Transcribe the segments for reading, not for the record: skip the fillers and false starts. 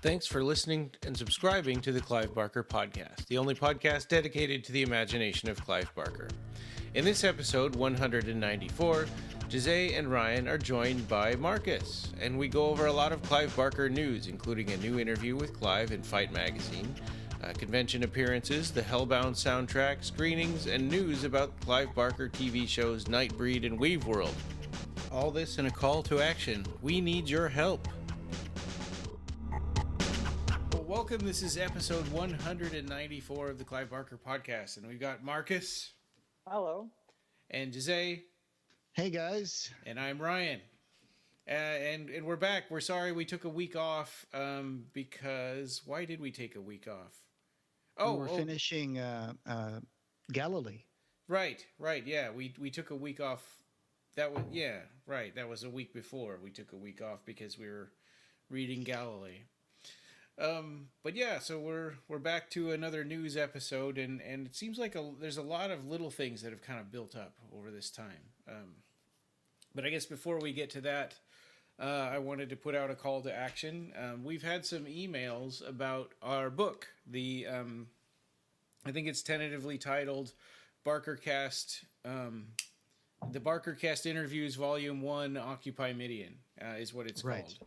Thanks for listening and subscribing to the Clive Barker Podcast, the only podcast dedicated to the imagination of Clive Barker. In this episode 194, Jose and Ryan are joined by Marcus, and we go over a lot of Clive Barker news, including a new interview with Clive in Fight Magazine, convention appearances, the Hellbound soundtrack, screenings, and news about Clive Barker TV shows Nightbreed and Weaveworld. All this in a call to action. We need your help. Welcome. This is episode 194 of the Clive Barker Podcast, and we've got Marcus. Hello. And Jose. Hey, guys. And I'm Ryan. And we're back. We're sorry we took a week off because... Why did we take a week off? We're finishing Galilee. Right, yeah. We took a week off. That was a week before. We took a week off because we were reading Galilee. But yeah, so we're back to another news episode, and it seems like there's a lot of little things that have kind of built up over this time. But I guess before we get to that, I wanted to put out a call to action. We've had some emails about our book. I think it's tentatively titled BarkerCast, the BarkerCast Interviews Volume 1, Occupy Midian, is what it's called.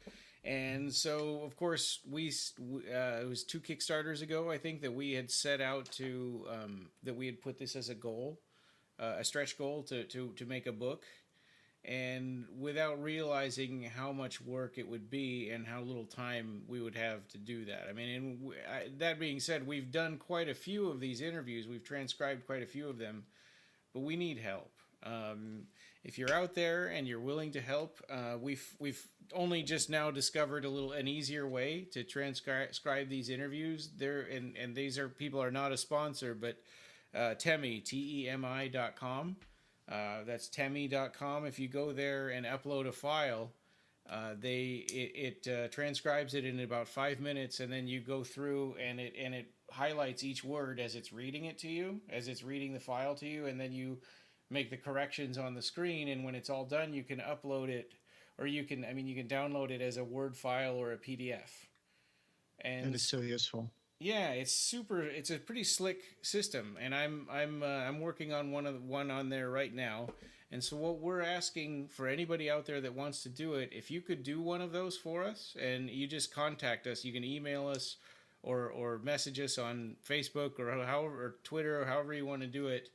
And so, of course, it was 2 Kickstarters ago, I think, that we had set out to, that we had put this as a goal, a stretch goal to make a book. And without realizing how much work it would be and how little time we would have to do that. I mean, that being said, we've done quite a few of these interviews. We've transcribed quite a few of them, but we need help. If you're out there and you're willing to help, we've only just now discovered an easier way to transcribe these interviews. And these people are not a sponsor, but Temi, TEMI.com. That's Temi.com. If you go there and upload a file, it transcribes it in about 5 minutes, and then you go through and it highlights each word as it's reading it to you, as it's reading the file to you, and then you make the corrections on the screen, and when it's all done, you can upload it, or you can download it as a Word file or a PDF. And that is so useful. Yeah, it's a pretty slick system, and I'm working on one on there right now. And so what we're asking for anybody out there that wants to do it, if you could do one of those for us, and you just contact us, you can email us or message us on Facebook or Twitter or however you want to do it.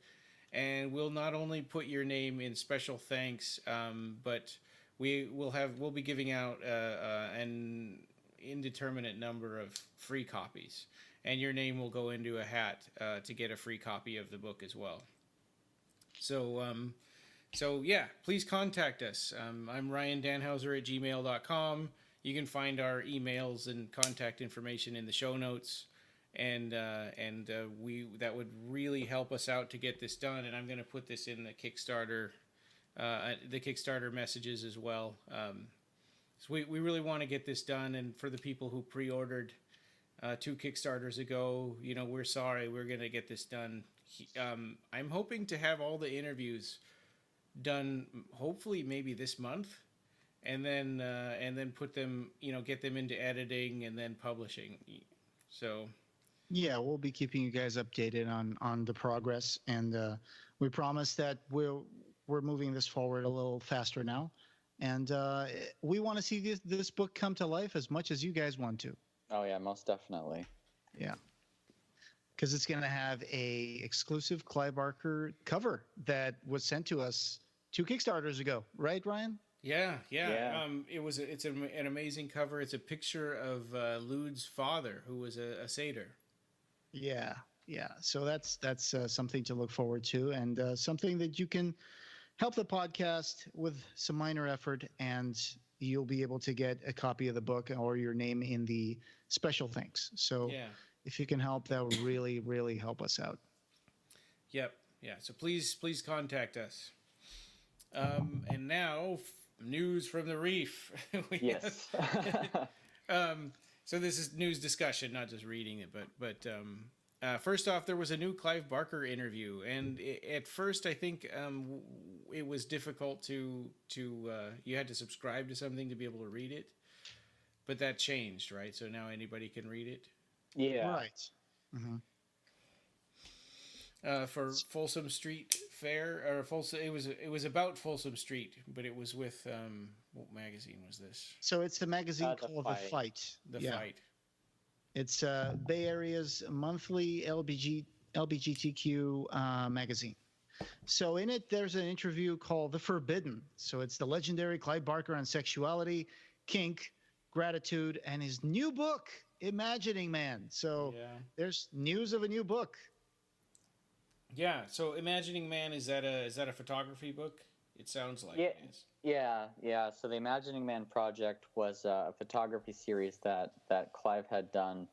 And we'll not only put your name in special thanks, but we'll be giving out an indeterminate number of free copies, and your name will go into a hat to get a free copy of the book as well. So yeah, please contact us. I'm RyanDanhauser@gmail.com. You can find our emails and contact information in the show notes. And that would really help us out to get this done. And I'm going to put this in the Kickstarter messages as well. So we really want to get this done. And for the people who pre-ordered 2 Kickstarters ago, we're sorry. We're going to get this done. I'm hoping to have all the interviews done, hopefully maybe this month, and then put them, get them into editing and then publishing. So. Yeah, we'll be keeping you guys updated on the progress, and we promise that we're moving this forward a little faster now, and we want to see this book come to life as much as you guys want to. Oh yeah, most definitely. Yeah, because it's going to have a exclusive Clive Barker cover that was sent to us 2 Kickstarters ago, right, Ryan? Yeah. It's an amazing cover. It's a picture of Lude's father, who was a satyr. Yeah. So that's something to look forward to, and something that you can help the podcast with some minor effort, and you'll be able to get a copy of the book or your name in the special thanks. So if you can help, that would really, really help us out. Yep. Yeah. So please contact us. And now news from the Reef. Yes. So this is news discussion, not just reading it, but first off, there was a new Clive Barker interview, and at first I think it was difficult to you had to subscribe to something to be able to read it. but that changed, right? So now anybody can read it. Yeah. Right. Mm-hmm. For Folsom Street Fair, or Folsom, it was about Folsom Street, but it was with what magazine was this? So it's a magazine called The Fight. The Fight. It's Bay Area's monthly LGBTQ magazine. So in it, there's an interview called The Forbidden. So it's the legendary Clive Barker on sexuality, kink, gratitude, and his new book, Imagining Man. So there's news of a new book. Yeah. So Imagining Man, is that a photography book? It sounds like it is. Yeah. So the Imagining Man project was a photography series that Clive had done,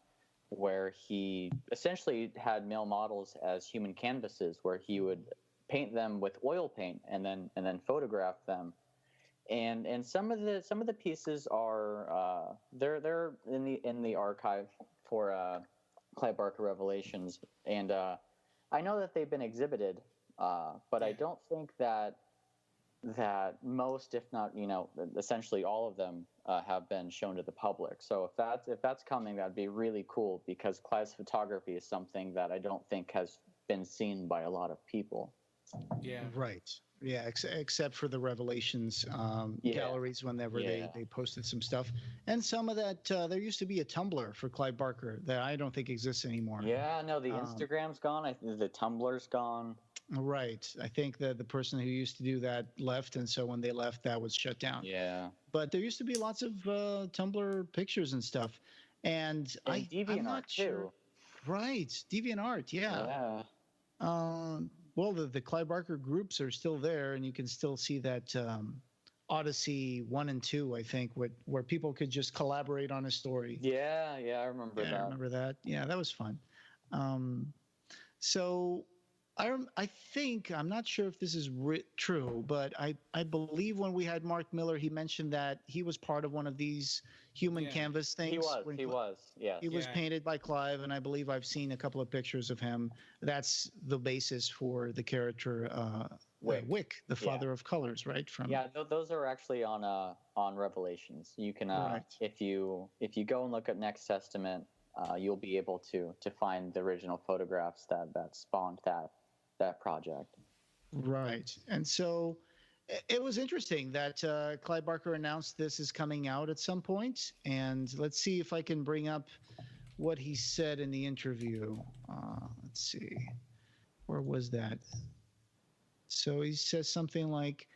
where he essentially had male models as human canvases, where he would paint them with oil paint and then photograph them. And some of the pieces are they're in the archive for Clive Barker Revelations, and I know that they've been exhibited, but I don't think that most, if not, essentially all of them have been shown to the public. So if that's coming, that'd be really cool, because Clive's photography is something that I don't think has been seen by a lot of people. Yeah. Right. Yeah, except for the Revelations galleries, whenever they posted some stuff. And some of that, there used to be a Tumblr for Clive Barker that I don't think exists anymore. Yeah, no, the Instagram's gone. I think the Tumblr's gone. Right. I think that the person who used to do that left, and so when they left, that was shut down. Yeah. But there used to be lots of Tumblr pictures and stuff. And I'm not sure. Too. Right. DeviantArt, yeah. Well, the Clive Barker groups are still there, and you can still see that Odyssey 1 and 2, I think, where people could just collaborate on a story. Yeah, I remember that. I remember that. Yeah, that was fun. So I think, I'm not sure if this is true, but I believe when we had Mark Miller, he mentioned that he was part of one of these human canvas things. He was, yes. He was painted by Clive, and I believe I've seen a couple of pictures of him. That's the basis for the character Wick, the father of colors, right? Those are actually on Revelations. You can if you go and look at Next Testament, you'll be able to find the original photographs that spawned that project. Right. And so it was interesting that Clive Barker announced this is coming out at some point. And let's see if I can bring up what he said in the interview. Let's see. Where was that? So he says something like,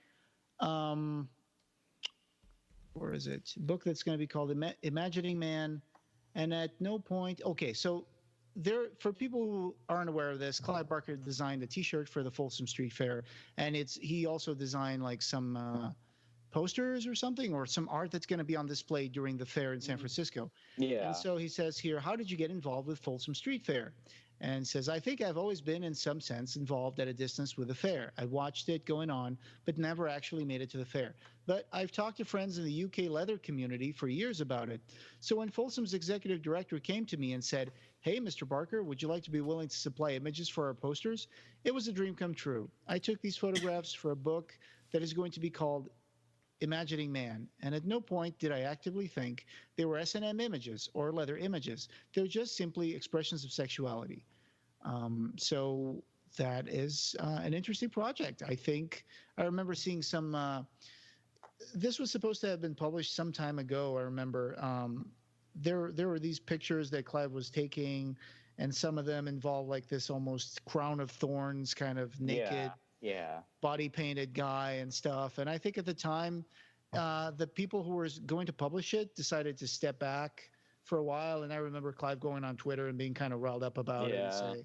where is it? Book that's going to be called Imagining Man. And at no point, okay, so for people who aren't aware of this, Clive Barker designed a T-shirt for the Folsom Street Fair, and he also designed like some posters or something, or some art that's going to be on display during the fair in San Francisco. Yeah. And so he says here, how did you get involved with Folsom Street Fair? And says, I think I've always been in some sense involved at a distance with the fair. I watched it going on, but never actually made it to the fair. But I've talked to friends in the UK leather community for years about it. So when Folsom's executive director came to me and said, hey, Mr. Barker, would you like to be willing to supply images for our posters? It was a dream come true. I took these photographs for a book that is going to be called Imagining Man, and at no point did I actively think they were S&M images or leather images. They're just simply expressions of sexuality. So that is an interesting project. I think I remember seeing some. This was supposed to have been published some time ago. I remember there were these pictures that Clive was taking, and some of them involved like this almost crown of thorns kind of naked, body painted guy and stuff. And I think at the time, the people who were going to publish it decided to step back for a while. And I remember Clive going on Twitter and being kind of riled up about it and say,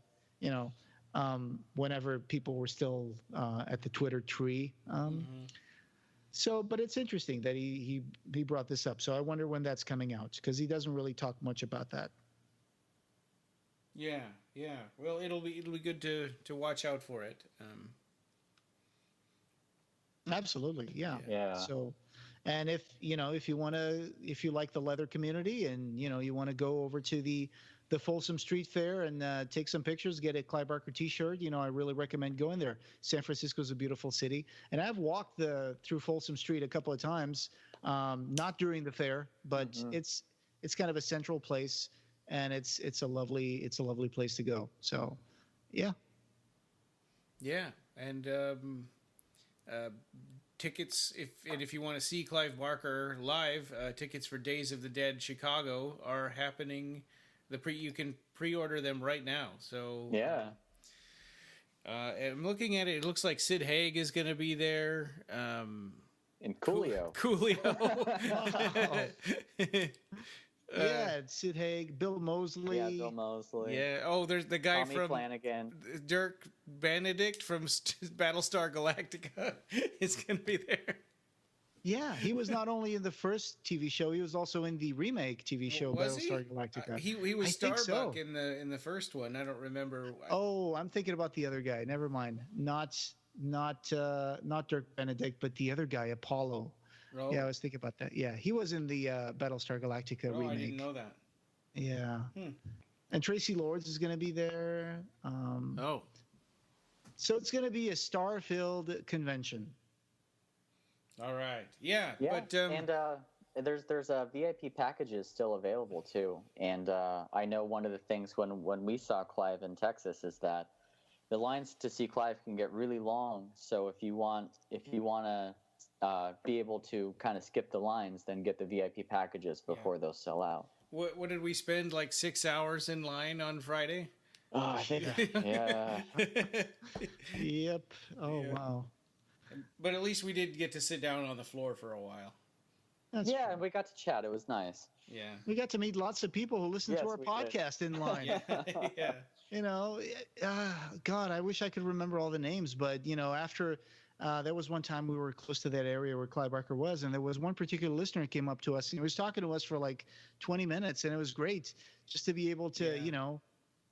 whenever people were still at the Twitter tree. So, but it's interesting that he brought this up. So I wonder when that's coming out, because he doesn't really talk much about that. Yeah. Well, it'll be good to watch out for it. Absolutely, yeah. So, and if you like the leather community, and you want to go over to the Folsom Street Fair and take some pictures, get a Clive Barker T-shirt, I really recommend going there. San Francisco is a beautiful city, and I've walked through Folsom Street a couple of times. Not during the fair, but Mhm. it's kind of a central place, and it's a lovely place to go. So, yeah. Yeah, and uh, tickets if you want to see Clive Barker live, tickets for Days of the Dead Chicago are happening. You can pre-order them right now. So Yeah. I'm looking at it. It looks like Sid Haig is going to be there. And Coolio. Coolio. Yeah, it's Sid Haig, Bill Moseley. Yeah, Bill Moseley. Yeah. Oh, there's the guy Tommy from Flanagan. Dirk Benedict from Battlestar Galactica is going to be there. Yeah, he was not only in the first TV show, he was also in the remake TV show Battlestar Galactica. He was I think Starbuck so. in the first one. I don't remember. Oh, I'm thinking about the other guy. Never mind. Not Dirk Benedict, but the other guy, Apollo. Oh. Yeah, I was thinking about that. Yeah, he was in the Battlestar Galactica remake. I didn't know that. Yeah. And Tracy Lords is going to be there. So it's going to be a star-filled convention. All right. Yeah. Yeah. But and there's VIP packages still available too. And I know one of the things when we saw Clive in Texas is that the lines to see Clive can get really long. So if you want to be able to kind of skip the lines, then get the VIP packages before those sell out. What did we spend, like 6 hours in line on Friday? Oh, I think yeah. Yep. Oh, yeah. Wow. But at least we did get to sit down on the floor for a while. That's yeah, true. and we got to chat. It was nice. Yeah. We got to meet lots of people who listen to our podcast in line. Yeah. You know, God, I wish I could remember all the names, but after there was one time we were close to that area where Clive Barker was, and there was one particular listener who came up to us and he was talking to us for like 20 minutes, and it was great just to be able to,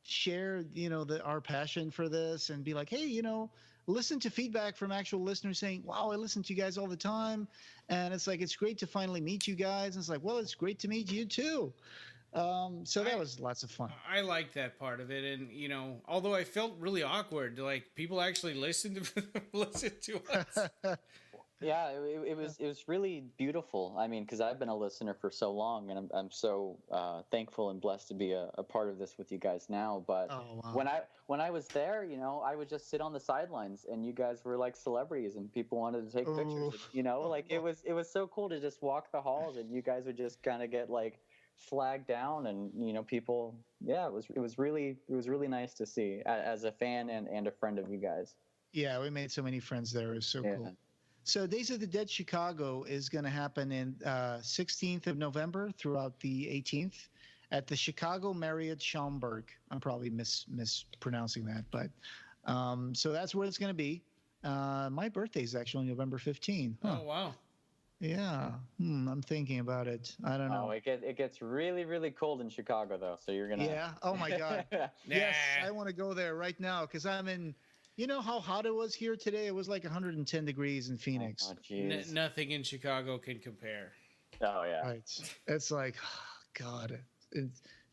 share, our passion for this and be like, hey, listen to feedback from actual listeners saying, wow, I listen to you guys all the time. And it's like, it's great to finally meet you guys. And it's like, well, it's great to meet you too. So that was lots of fun. I liked that part of it. And, although I felt really awkward, like people actually listened to us. Yeah, it was really beautiful. I mean, because I've been a listener for so long, and I'm so thankful and blessed to be a part of this with you guys now. But when I was there, I would just sit on the sidelines, and you guys were like celebrities, and people wanted to take pictures. Like it was so cool to just walk the halls, and you guys would just kind of get like flagged down, and people. Yeah, it was really nice to see as a fan and a friend of you guys. Yeah, we made so many friends there. It was so cool. So Days of the Dead Chicago is going to happen in 16th of November throughout the 18th at the Chicago Marriott Schaumburg. I'm probably mispronouncing that, but so that's where it's going to be. My birthday is actually November 15th. Huh. Oh, wow. Yeah. I'm thinking about it. I don't know. Oh, it gets really, really cold in Chicago, though, so you're going to... Yeah. Oh, my God. Yes, I want to go there right now because I'm in... You know how hot it was here today? It was like 110 degrees in Phoenix. Oh, nothing in Chicago can compare. Oh, yeah. Right. It's like, oh, God.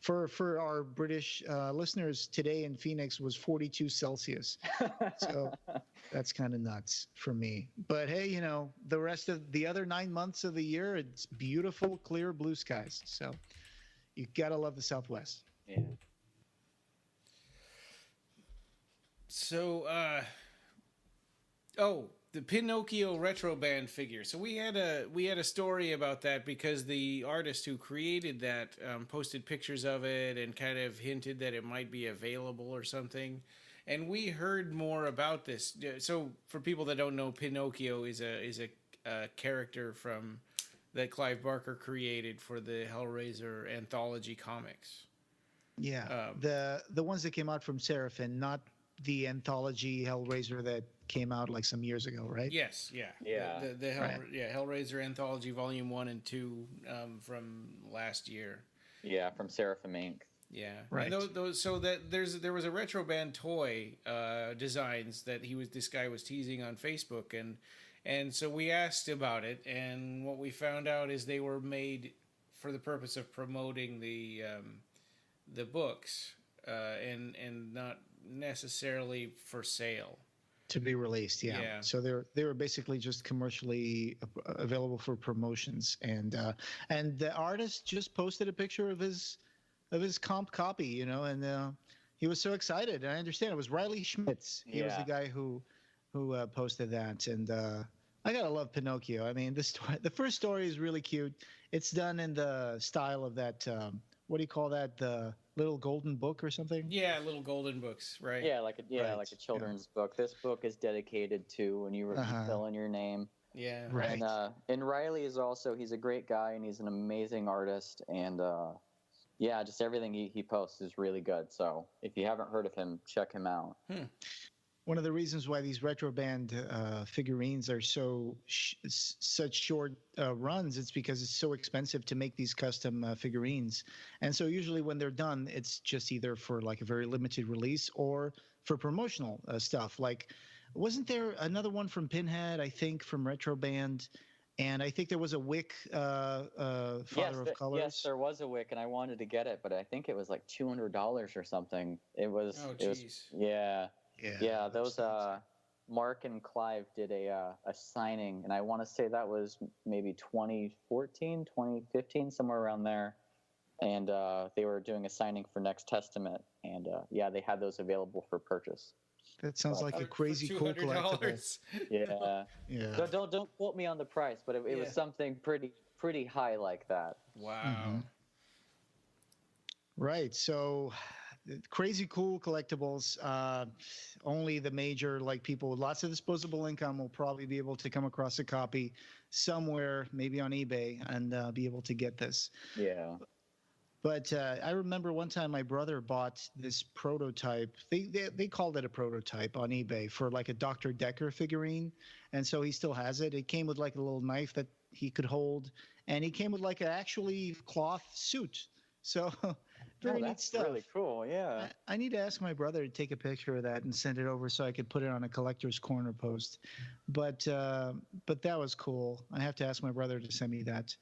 For our British listeners, today in Phoenix was 42 Celsius. So that's kind of nuts for me. But hey, the rest of the other 9 months of the year, it's beautiful, clear blue skies. So you got to love the Southwest. Yeah. So, the Pin-Ochio Retroband figure. So we had a story about that because the artist who created that posted pictures of it and kind of hinted that it might be available or something. And we heard more about this. So for people that don't know, Pin-Ochio is a character from that Clive Barker created for the Hellraiser anthology comics. Yeah, the ones that came out from Seraphin, not the anthology Hellraiser that came out like some years ago, right? Yes, yeah. Hellraiser Anthology Volume 1 and 2 from last year. Yeah, from Seraphim Inc. Yeah, right. And there was a Retroband toy designs that this guy was teasing on Facebook, and so we asked about it, and what we found out is they were made for the purpose of promoting the books and not necessarily for sale. to be released. Yeah. So they were basically just commercially available for promotions, and the artist just posted a picture of his comp copy, and he was so excited. And I understand it was Riley Schmitz. He was the guy who posted that, and I gotta love Pinocchio. I mean, the first story is really cute. It's done in the style of that. What do you call that? The Little Golden Book or something? Yeah, Little Golden Books, right? Yeah, like a children's book. This book is dedicated to when you fill in your name. Yeah, right. And Riley is also, he's a great guy and he's an amazing artist, and just everything he posts is really good. So if you haven't heard of him, check him out. One of the reasons why these Retroband figurines are such short runs, it's because it's so expensive to make these custom figurines. And so usually when they're done, it's just either for like a very limited release or for promotional stuff. Like, wasn't there another one from Pinhead, I think, from Retroband? And I think there was a Wick Father of Colors. Yes, there was a Wick, and I wanted to get it, but I think it was like $200 or something. It was. Oh, jeez. Yeah, those Mark and Clive did a signing, and I want to say that was maybe 2014, 2015, somewhere around there. And they were doing a signing for Next Testament, and they had those available for purchase. That sounds like a crazy cool collectible. Yeah. Don't quote me on the price, but it was something pretty high like that. Wow. Mm-hmm. Right. So crazy cool collectibles. Only the major people with lots of disposable income will probably be able to come across a copy somewhere, maybe on eBay, and be able to get this. Yeah. But I remember one time my brother bought this prototype. They called it a prototype on eBay for like a Dr. Decker figurine, and so he still has it. It came with like a little knife that he could hold, and he came with like an actually cloth suit. So very neat stuff. Really cool. Yeah. I need to ask my brother to take a picture of that and send it over so I could put it on a collector's corner post. But that was cool. I have to ask my brother to send me that.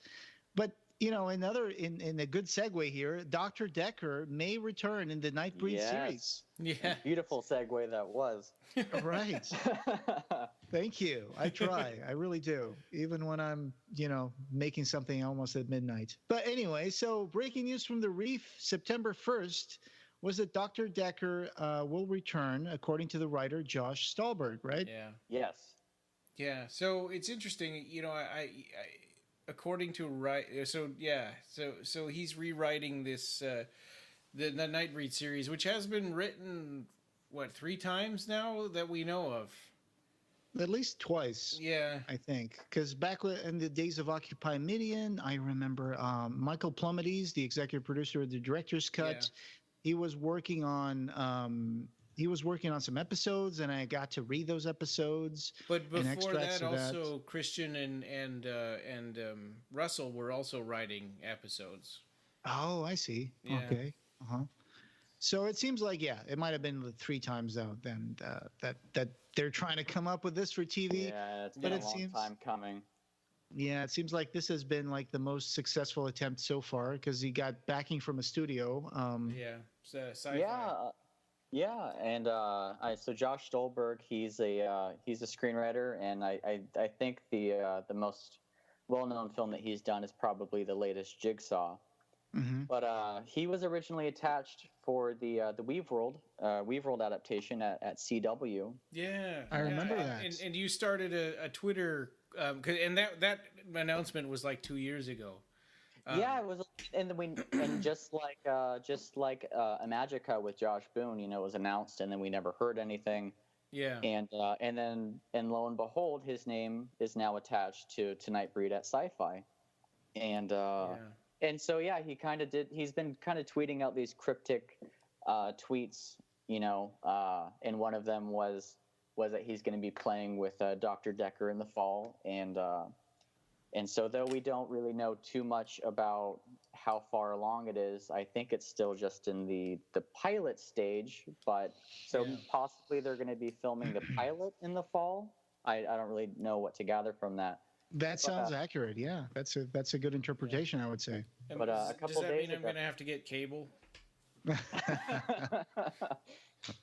But in a good segue here, Dr. Decker may return in the Nightbreed series. Yeah. Beautiful segue that was. Right. Thank you. I try. I really do. Even when I'm, making something almost at midnight. But anyway, so breaking news from the Reef, September 1st, was that Dr. Decker will return, according to the writer Josh Stolberg, right? Yeah. Yes. Yeah. So it's interesting, I according to so he's rewriting this the Nightbreed series, which has been written 3 times now that we know of. At least twice. Yeah, I think, because back in the days of Occupy Midian, I remember Michael Plumides, the executive producer of the director's cut. He was working on some episodes, and I got to read those episodes. But before that, also Christian and Russell were also writing episodes. Oh, I see. Yeah. Okay. So it seems like it might have been 3 times though. Then that they're trying to come up with this for TV. Yeah, it's been a long time coming. Yeah, it seems like this has been like the most successful attempt so far because he got backing from a studio. Sci-fi. Yeah, and so Josh Stolberg, he's a screenwriter, and I think the most well-known film that he's done is probably the latest Jigsaw. Mm-hmm. But he was originally attached for the Weaveworld adaptation at CW. Yeah, I remember that. And you started a Twitter, and that announcement was like 2 years ago. It was, and just like Imagica with Josh Boone, it was announced, and then we never heard anything. Yeah. And lo and behold, his name is now attached to Nightbreed at Sci-Fi, and so he kind of did. He's been kind of tweeting out these cryptic tweets, and one of them was that he's going to be playing with Dr. Decker in the fall, and so though we don't really know too much about how far along it is, I think it's still just in the pilot stage. But possibly they're going to be filming the pilot in the fall. I don't really know what to gather from that. That sounds accurate. Yeah, that's a good interpretation, I would say. But a couple does that days mean I'm going to have to get cable?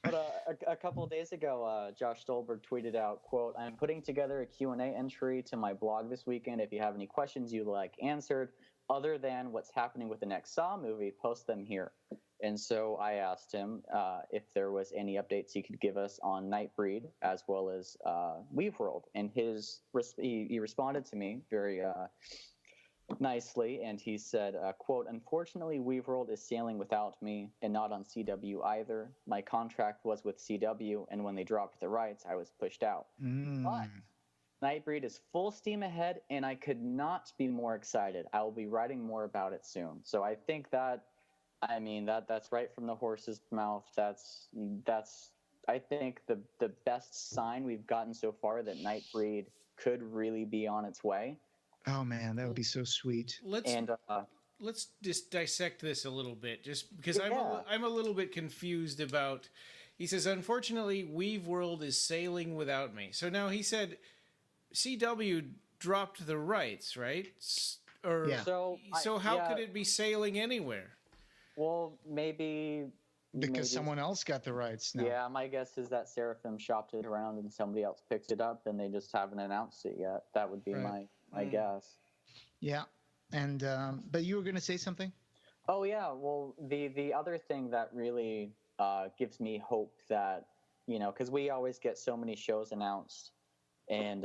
But a couple of days ago, Josh Stolberg tweeted out, quote, "I'm putting together a Q&A entry to my blog this weekend. If you have any questions you'd like answered, other than what's happening with the next Saw movie, post them here." And so I asked him if there was any updates he could give us on Nightbreed as well as Weaveworld. And he responded to me very nicely, and he said, quote, "Unfortunately, Weaveworld is sailing without me, and not on CW either. My contract was with CW, and when they dropped the rights, I was pushed out. But Nightbreed is full steam ahead, and I could not be more excited. I will be writing more about it soon." So I think that's right from the horse's mouth. That's I think the best sign we've gotten so far that Nightbreed could really be on its way. Oh man, that would be so sweet. Let's just dissect this a little bit, just because I'm a little bit confused about. He says, "Unfortunately, Weaveworld is sailing without me." So now he said, CW dropped the rights, right? Or yeah. So how could it be sailing anywhere? Well, maybe someone else got the rights now. Yeah, my guess is that Seraphim shopped it around and somebody else picked it up, and they just haven't announced it yet. That would be my guess. Yeah, and but you were going to say something? Oh yeah, well the other thing that really gives me hope that, because we always get so many shows announced, and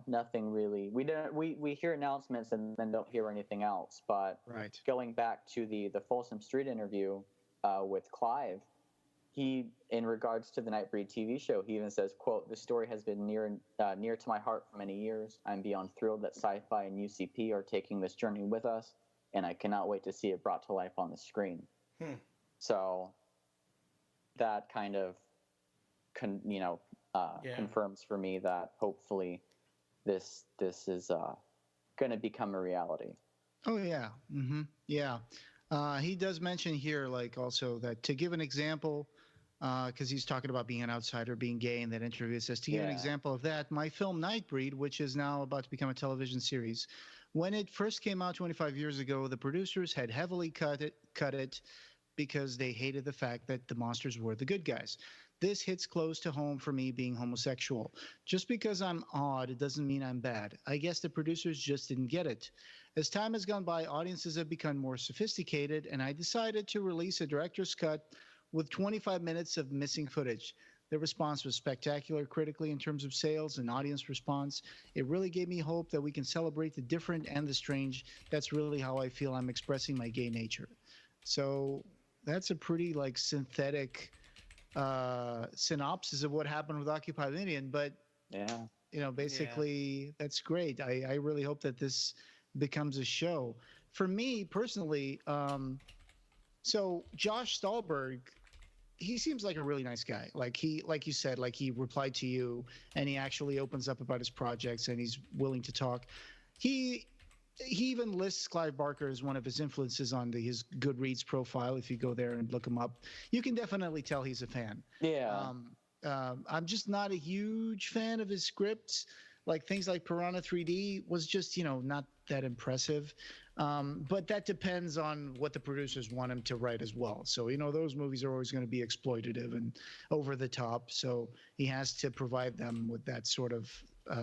nothing really. We hear announcements and then don't hear anything else. But going back to the Folsom Street interview with Clive, he, in regards to the Nightbreed TV show, he even says, quote, "The story has been near to my heart for many years. I'm beyond thrilled that Sci-Fi and UCP are taking this journey with us, and I cannot wait to see it brought to life on the screen." So that kind of confirms for me that hopefully this is going to become a reality. Oh yeah, yeah. He does mention here, like, also that, to give an example, because he's talking about being an outsider, being gay in that interview. It says, to give an example of that, my film Nightbreed, which is now about to become a television series, when it first came out 25 years ago, the producers had heavily cut it because they hated the fact that the monsters were the good guys. This hits close to home for me, being homosexual. Just because I'm odd, it doesn't mean I'm bad. I guess the producers just didn't get it. As time has gone by, audiences have become more sophisticated, and I decided to release a director's cut with 25 minutes of missing footage. The response was spectacular critically in terms of sales and audience response. It really gave me hope that we can celebrate the different and the strange. That's really how I feel I'm expressing my gay nature. So that's a pretty synthetic synopsis of what happened with Occupy Indian. But basically that's great. I really hope that this becomes a show. For me personally, so Josh Stolberg, he seems like a really nice guy. Like you said, he replied to you, and he actually opens up about his projects, and he's willing to talk. He even lists Clive Barker as one of his influences on his Goodreads profile. If you go there and look him up, you can definitely tell he's a fan. Yeah. I'm just not a huge fan of his scripts. Like things like Piranha 3D was just, not that impressive. But that depends on what the producers want him to write as well. So, those movies are always going to be exploitative and over the top. So he has to provide them with that sort of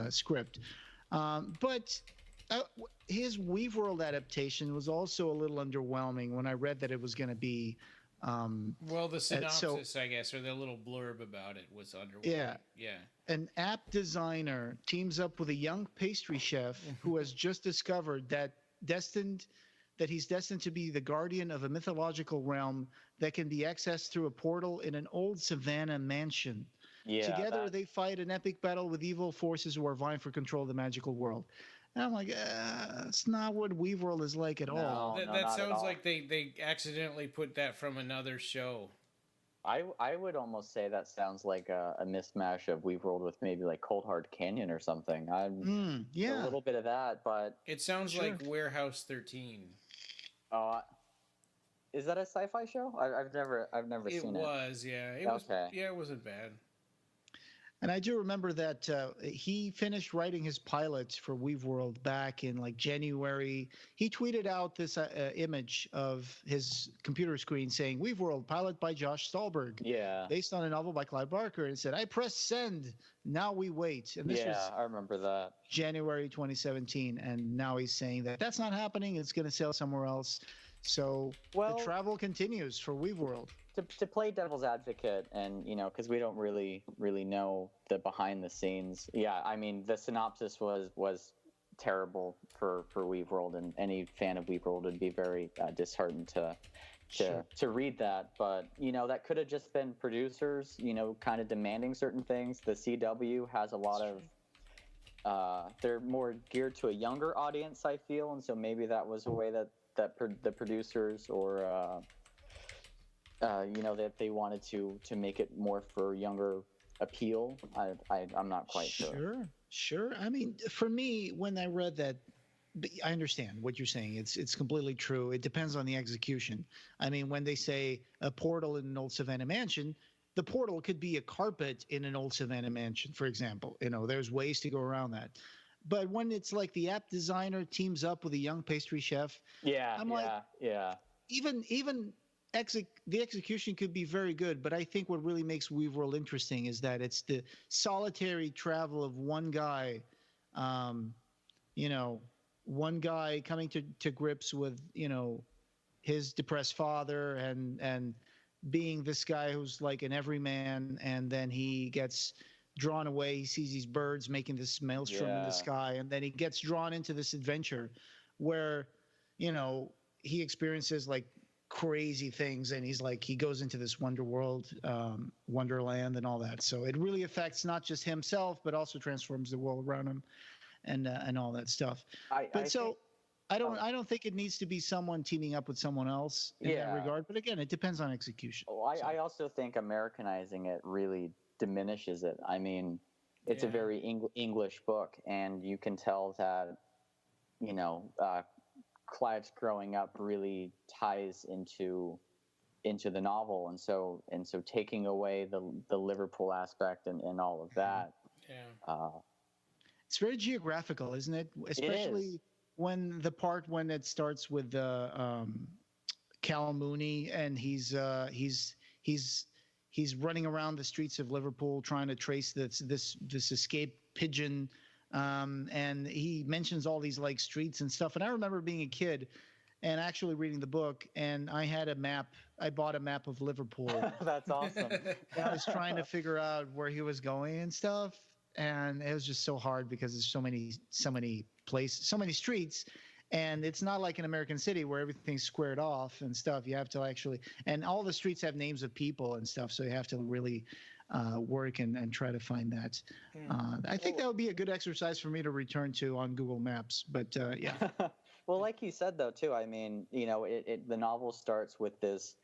script. But his Weaveworld adaptation was also a little underwhelming when I read that it was going to be. The synopsis, I guess, or the little blurb about it was underwhelming. Yeah. An app designer teams up with a young pastry chef who has just discovered that he's destined to be the guardian of a mythological realm that can be accessed through a portal in an old Savannah mansion. Yeah, together, they fight an epic battle with evil forces who are vying for control of the magical world. And I'm like, it's not what Weaveworld is like at all. That sounds like they accidentally put that from another show. I would almost say that sounds like a mismatch of Weaveworld with maybe like Cold Hard Canyon or something. A little bit of that, but it sounds like Warehouse 13. Is that a sci-fi show? I've never seen it. It was, yeah. It wasn't bad. And I do remember that he finished writing his pilot for Weaveworld back in like January. He tweeted out this image of his computer screen saying, Weaveworld, pilot by Josh Stolberg. Yeah. Based on a novel by Clive Barker. And it said, I press send. Now we wait. And this was I remember that. January 2017. And now he's saying that that's not happening. It's going to sail somewhere else. So the travel continues for Weaveworld. To play devil's advocate, and because we don't really know the behind the scenes. Yeah, I mean the synopsis was terrible for Weaveworld, and any fan of Weaveworld would be very disheartened to read that. But that could have just been producers, kind of demanding certain things. The CW has a lot of they're more geared to a younger audience, I feel, and so maybe that was a way that the producers or that they wanted to make it more for younger appeal. I'm not quite sure. Sure. I mean, for me, when I read that, I understand what you're saying. It's completely true. It depends on the execution. I mean, when they say a portal in an old Savannah mansion, the portal could be a carpet in an old Savannah mansion, for example. There's ways to go around that. But when it's like the app designer teams up with a young pastry chef, even the execution could be very good, but I think what really makes Weaveworld interesting is that it's the solitary travel of one guy, one guy coming to grips with, his depressed father and being this guy who's like an everyman, and then he gets drawn away. He sees these birds making this maelstrom in the sky, and then he gets drawn into this adventure where, he experiences like crazy things, and he goes into this wonderland and all that. So it really affects not just himself, but also transforms the world around him, and all that stuff. I don't think it needs to be someone teaming up with someone else in that regard. But again, it depends on execution. I also think Americanizing it really diminishes it. I mean, it's a very English book, and you can tell that Clive's growing up really ties into the novel, and so taking away the Liverpool aspect and all of that. It's very geographical, isn't it? Especially when it starts with Cal Mooney, and he's running around the streets of Liverpool trying to trace this escaped pigeon. And he mentions all these like streets and stuff. And I remember being a kid and actually reading the book, and I had a map. I bought a map of Liverpool. That's awesome. And I was trying to figure out where he was going and stuff. And it was just so hard because there's so many places, so many streets. And it's not like an American city where everything's squared off and stuff. You have to and all the streets have names of people and stuff. So you have to really work and try to find that. I think that would be a good exercise for me to return to on Google Maps. But yeah. Well, like you said, though, too, I mean, the novel starts with this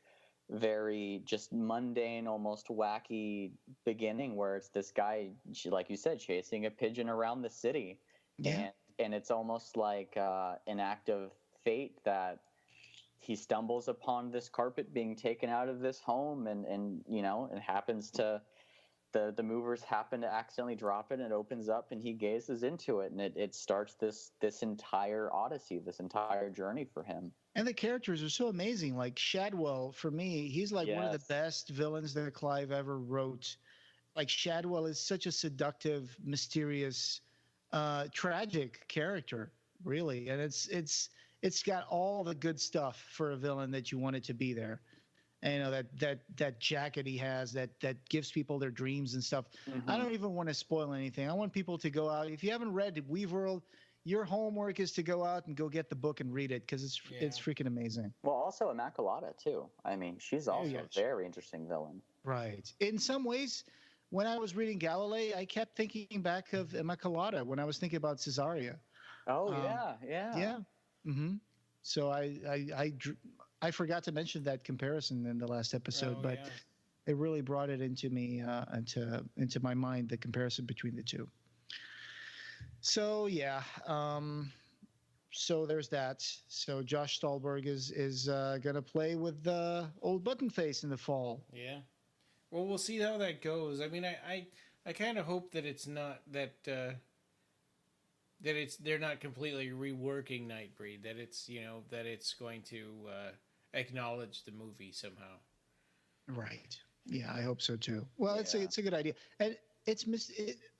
very just mundane, almost wacky beginning where it's this guy, like you said, chasing a pigeon around the city. Yeah. And it's almost like an act of fate that he stumbles upon this carpet being taken out of this home, and it happens to the movers happen to accidentally drop it, and it opens up, and he gazes into it, and it starts this entire odyssey, this entire journey for him. And the characters are so amazing. Like Shadwell, for me, he's like one of the best villains that Clive ever wrote. Like Shadwell is such a seductive, mysterious, tragic character, really, and it's got all the good stuff for a villain that you want it to be there. And that jacket he has that gives people their dreams and stuff. Mm-hmm. I don't even want to spoil anything. I want people to go out. If you haven't read Weaveworld, your homework is to go out and go get the book and read it, because it's freaking amazing. Well, also Immaculata too. I mean, she's also a very interesting villain. Right. In some ways, when I was reading Galilei, I kept thinking back of Immaculata when I was thinking about Caesarea. Oh yeah. Mm-hmm. So I forgot to mention that comparison in the last episode, but it really brought it into me, into my mind, the comparison between the two. So so there's that. So Josh Stolberg is going to play with Old Buttonface in the fall. Yeah. Well, we'll see how that goes. I mean, I kind of hope that it's not that they're not completely reworking Nightbreed. That it's that it's going to acknowledge the movie somehow. Right. Yeah, I hope so too. Well, it's a good idea, and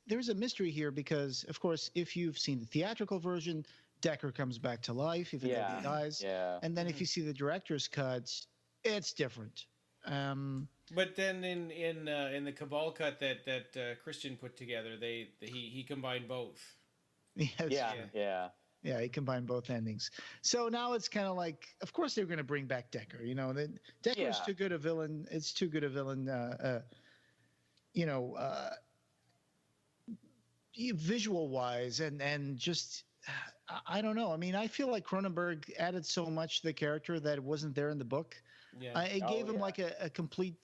there's a mystery here because, of course, if you've seen the theatrical version, Decker comes back to life even though he dies. Yeah. And then if you see the director's cut, it's different. But then in the Cabal cut that Christian put together, he combined both. Yeah, he combined both endings. So now it's kind of like, of course they're going to bring back Decker. Decker's too good a villain. It's too good a villain. Visual wise and just I don't know. I mean, I feel like Cronenberg added so much to the character that wasn't there in the book. Yeah. It gave him like a complete.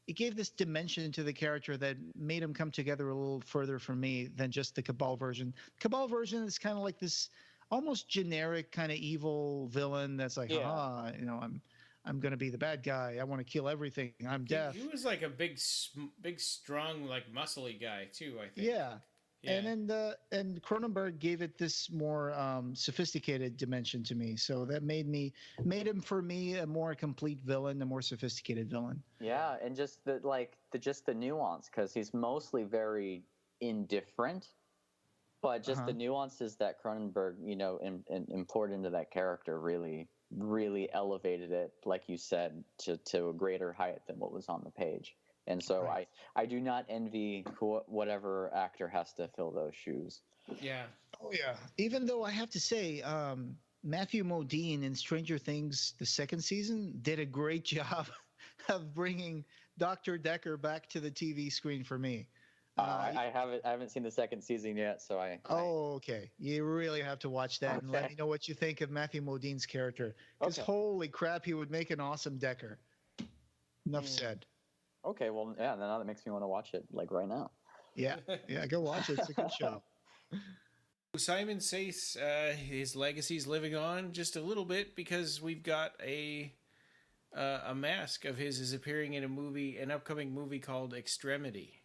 It gave this dimension to the character that made him come together a little further for me than just the Cabal version. Cabal version is kind of like this almost generic kind of evil villain that's like, I'm going to be the bad guy. I want to kill everything. I'm deaf. He was like a big, strong, like muscly guy too, I think. Yeah. And then Cronenberg gave it this more sophisticated dimension to me, so that made him for me a more complete villain, a more sophisticated villain. Yeah, and just the nuance, because he's mostly very indifferent, but just the nuances that Cronenberg poured into that character really elevated it, like you said, to a greater height than what was on the page. And so right. I do not envy whatever actor has to fill those shoes. Yeah. Oh, yeah. Even though I have to say, Matthew Modine in Stranger Things, the second season, did a great job of bringing Dr. Decker back to the TV screen for me. I haven't seen the second season yet, so okay. You really have to watch that and let me know what you think of Matthew Modine's character. Because holy crap, he would make an awesome Decker. Enough said. Okay, well, yeah, now that makes me want to watch it, like, right now. Yeah, go watch it. It's a good show. Simon Sayce, his legacy's living on just a little bit because we've got a mask of his is appearing in an upcoming movie called Extremity.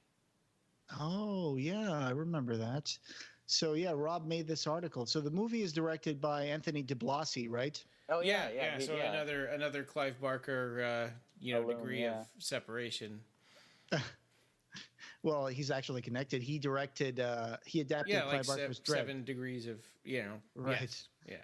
Oh, yeah, I remember that. So, yeah, Rob made this article. So the movie is directed by Anthony DiBlasi, right? Oh, yeah. So another Clive Barker, degree of separation. Well, he's actually connected. He directed, he adapted Clive Barker's Dread. 7 degrees of, Right. Yes, yeah.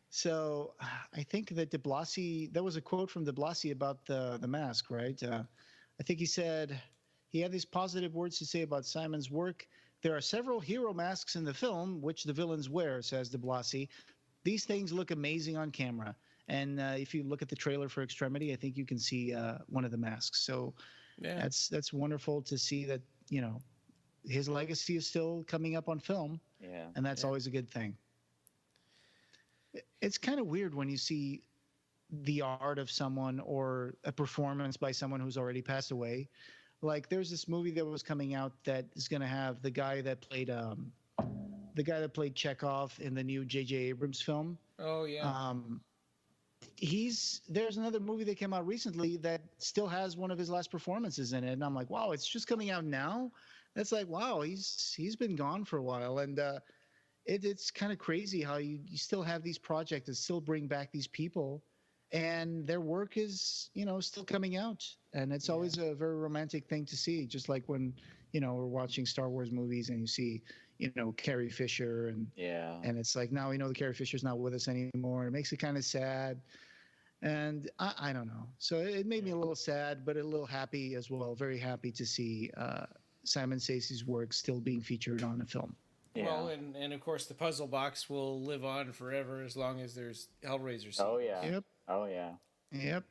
So I think that DiBlasi, there was a quote from DiBlasi about the mask, right? I think he said, he had these positive words to say about Simon's work. There are several hero masks in the film, which the villains wear, says DiBlasi. These things look amazing on camera. And if you look at the trailer for Extremity, I think you can see one of the masks. So that's wonderful to see that, his legacy is still coming up on film. Yeah. And that's always a good thing. It's kind of weird when you see the art of someone or a performance by someone who's already passed away. Like there's this movie that was coming out that is going to have the guy that played Chekhov in the new J.J. Abrams film. Oh yeah. There's another movie that came out recently that still has one of his last performances in it, and I'm like, wow, it's just coming out now. That's like, wow, he's been gone for a while, and it's kind of crazy how you still have these projects that still bring back these people, and their work is still coming out, and it's always a very romantic thing to see. Just like when we're watching Star Wars movies and you see Carrie Fisher and it's like now we know the Carrie Fisher's not with us anymore. It makes it kind of sad. And I don't know. So it made me a little sad, but a little happy as well. Very happy to see Simon Sayce's work still being featured on a film. Yeah. Well, and of course the puzzle box will live on forever as long as there's Hellraiser sequels. Oh yeah. Yep. Oh yeah. Yep.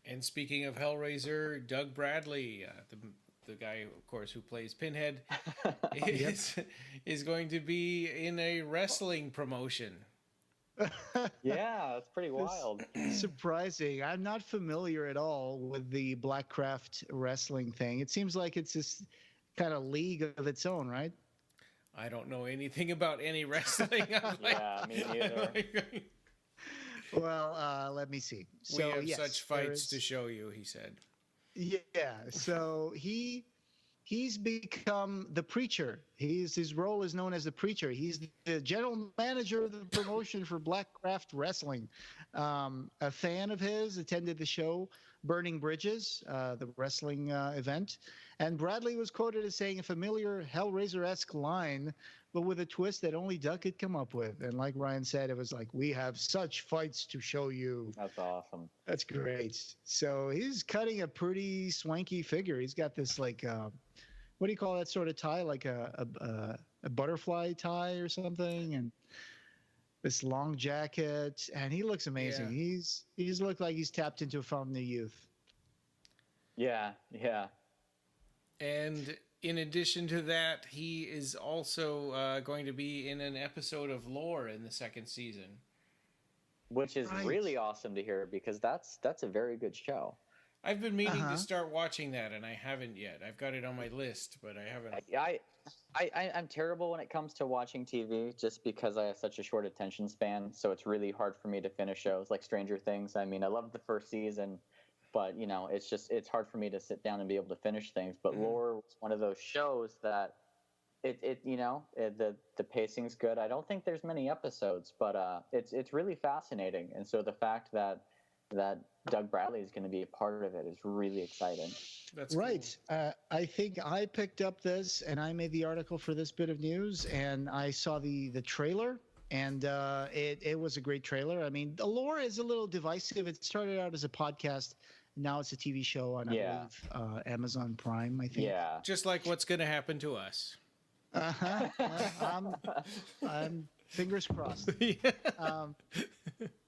And speaking of Hellraiser, Doug Bradley, the guy, of course, who plays Pinhead, is going to be in a wrestling promotion. Yeah, that's pretty wild. Surprising. I'm not familiar at all with the Blackcraft wrestling thing. It seems like it's this kind of league of its own, right? I don't know anything about any wrestling. Yeah, me neither. Well, let me see. So, we have such fights to show you, he said. Yeah, so he he's become the preacher. His role is known as the preacher. He's the general manager of the promotion for Blackcraft Wrestling. A fan of his attended the show Burning Bridges, the wrestling event, and Bradley was quoted as saying a familiar Hellraiser-esque line, but with a twist that only Doug could come up with. And like Ryan said, it was like, we have such fights to show you. That's awesome. That's great. So he's cutting a pretty swanky figure. He's got this like, what do you call that sort of tie? Like a butterfly tie or something, and this long jacket, and he looks amazing. Yeah. He's looked like he's tapped into a fountain of youth. Yeah. And in addition to that, he is also going to be in an episode of Lore in the second season, which is really awesome to hear, because that's a very good show. I've been meaning to start watching that, and I haven't yet. I've got it on my list, but I haven't. I'm terrible when it comes to watching TV, just because I have such a short attention span. So it's really hard for me to finish shows like Stranger Things. I mean, I loved the first season, but it's hard for me to sit down and be able to finish things. But Lore was one of those shows that the pacing's good. I don't think there's many episodes, but it's really fascinating. And so the fact that Doug Bradley is going to be a part of it is really exciting. That's right. Cool. I think I picked up this, and I made the article for this bit of news, and I saw the trailer, and it was a great trailer. I mean, the Lore is a little divisive. It started out as a podcast. Now it's a TV show on, I believe, Amazon Prime, I think. Yeah. Just like what's going to happen to us. I'm fingers crossed.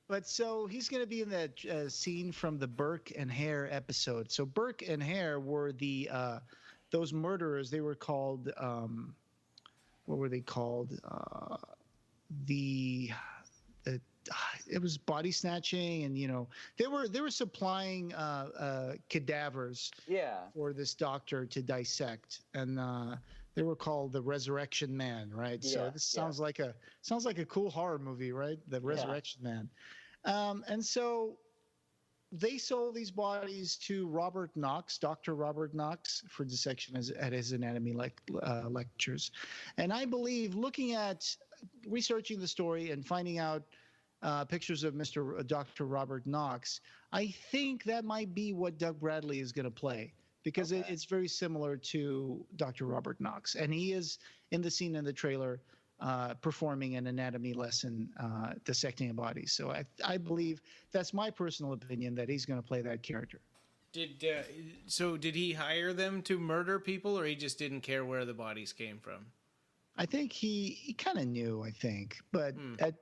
But so he's going to be in that scene from the Burke and Hare episode. So Burke and Hare were the those murderers. They were called what were they called? It was body snatching, and they were supplying cadavers for this doctor to dissect, and they were called the Resurrection Man, right? So this sounds like a cool horror movie, right? The Resurrection Man. And so they sold these bodies to Robert Knox, Dr. Robert Knox, for dissection at his anatomy lectures. And I believe, researching the story and finding out pictures of Dr. Robert Knox, I think that might be what Doug Bradley is going to play, because it's very similar to Dr. Robert Knox. And he is in the scene in the trailer performing an anatomy lesson, dissecting a body. So I believe, that's my personal opinion, that he's going to play that character. Did he hire them to murder people, or he just didn't care where the bodies came from? I think he kind of knew, but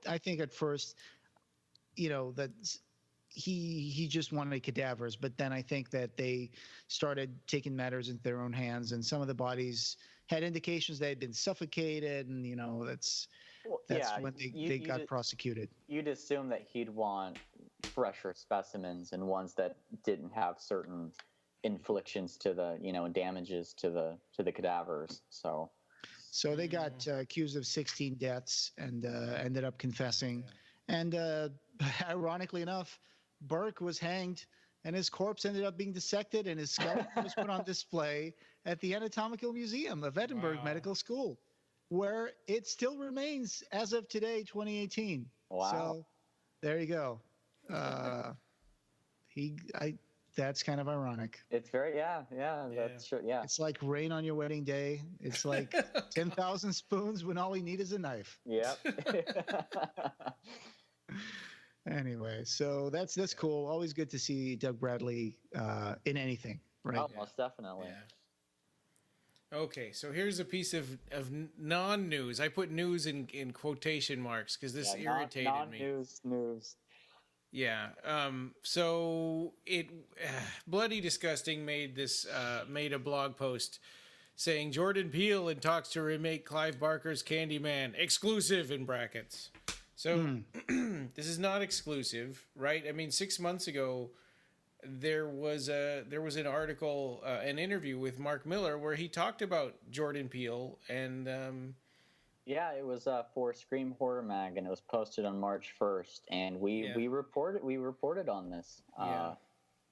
I think at first, that he just wanted cadavers, but then I think that they started taking matters into their own hands, and some of the bodies had indications they had been suffocated, and that's when they got prosecuted. You'd assume that he'd want fresher specimens and ones that didn't have certain inflictions to the damages to the cadavers. So they got accused of 16 deaths and ended up confessing. And ironically enough, Burke was hanged, and his corpse ended up being dissected, and his skeleton was put on display at the Anatomical Museum of Edinburgh Medical School, where it still remains as of today, 2018. Wow. So there you go. That's kind of ironic. It's very, that's true. Yeah. It's like rain on your wedding day. It's like 10,000 spoons when all you need is a knife. Yep. Anyway, so that's cool. Always good to see Doug Bradley in anything, right? Oh, most definitely. Yeah. Okay, so here's a piece of non-news. I put news in quotation marks because this irritated me. News. Yeah. So Bloody Disgusting made a blog post saying Jordan Peele in talks to remake Clive Barker's Candyman, exclusive in brackets. So this is not exclusive, right? I mean, 6 months ago, there was an article, an interview with Mark Miller where he talked about Jordan Peele and. It was for Scream Horror Mag, and it was posted on March 1st, and we reported on this.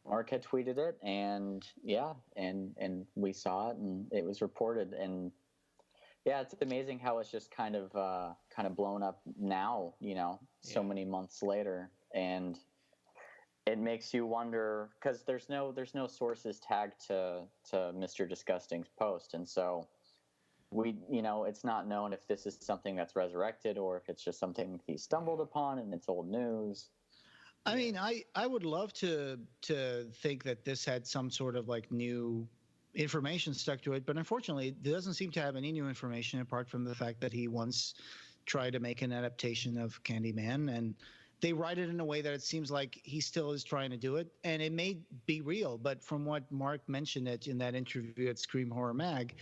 Mark had tweeted it, and and we saw it, and it was reported, and yeah, it's amazing how it's just kind of blown up now, so many months later, and it makes you wonder, because there's no sources tagged to Mr. Disgusting's post, and so it's not known if this is something that's resurrected or if it's just something he stumbled upon and it's old news. I mean, I would love to think that this had some sort of like new information stuck to it, but unfortunately, it doesn't seem to have any new information apart from the fact that he once tried to make an adaptation of Candyman, and they write it in a way that it seems like he still is trying to do it, and it may be real, but from what Mark mentioned it in that interview at Scream Horror Mag,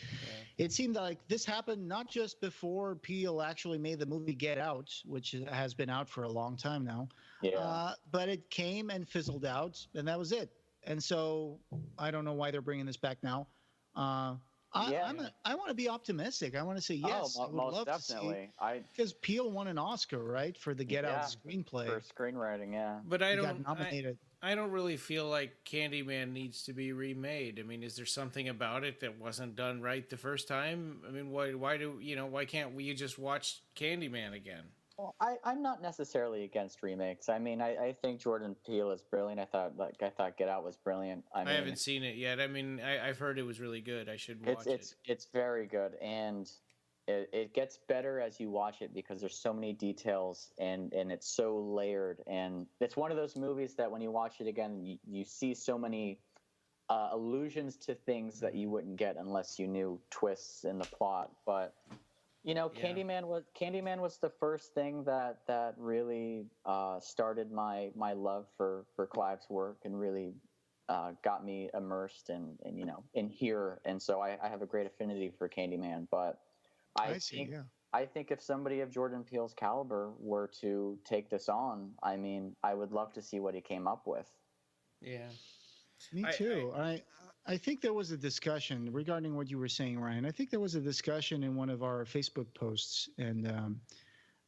it seemed like this happened not just before Peele actually made the movie Get Out, which has been out for a long time now, but it came and fizzled out, and that was it. And so I don't know why they're bringing this back now. I want to be optimistic. I want to say yes. I would love definitely. To see, because Peele won an Oscar, right, for the Get Out screenplay for screenwriting. Yeah, but I don't really feel like Candyman needs to be remade. I mean, is there something about it that wasn't done right the first time? I mean, why can't we just watch Candyman again? Well, I'm not necessarily against remakes. I mean, I think Jordan Peele is brilliant. I thought Get Out was brilliant. I haven't seen it yet. I mean, I've heard it was really good. I should watch it. It's very good, and it gets better as you watch it because there's so many details and it's so layered. And it's one of those movies that when you watch it again, you see so many allusions to things that you wouldn't get unless you knew twists in the plot. But Candyman was the first thing that really started my love for Clive's work and really got me immersed in here. And so I have a great affinity for Candyman. But I think if somebody of Jordan Peele's caliber were to take this on, I mean, I would love to see what he came up with. Yeah. Me too. I think there was a discussion regarding what you were saying, Ryan. I think there was a discussion in one of our Facebook posts, and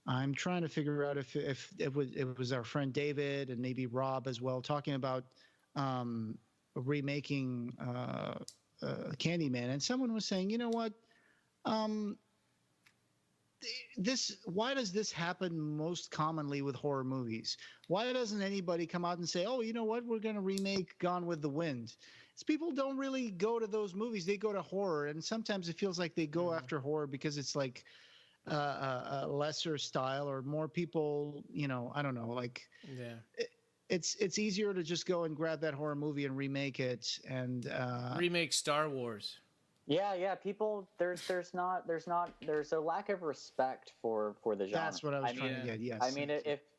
I'm trying to figure out if it was our friend David and maybe Rob as well, talking about remaking Candyman. And someone was saying, you know what? Why does this happen most commonly with horror movies? Why doesn't anybody come out and say, oh, you know what? We're going to remake Gone with the Wind. People don't really go to those movies. They go to horror, and sometimes it feels like they go after horror because it's like a lesser style or more people, I don't know, like it's easier to just go and grab that horror movie and remake it and remake Star Wars. Yeah. People, there's a lack of respect for the genre. That's what I was trying to get. Yes. I mean,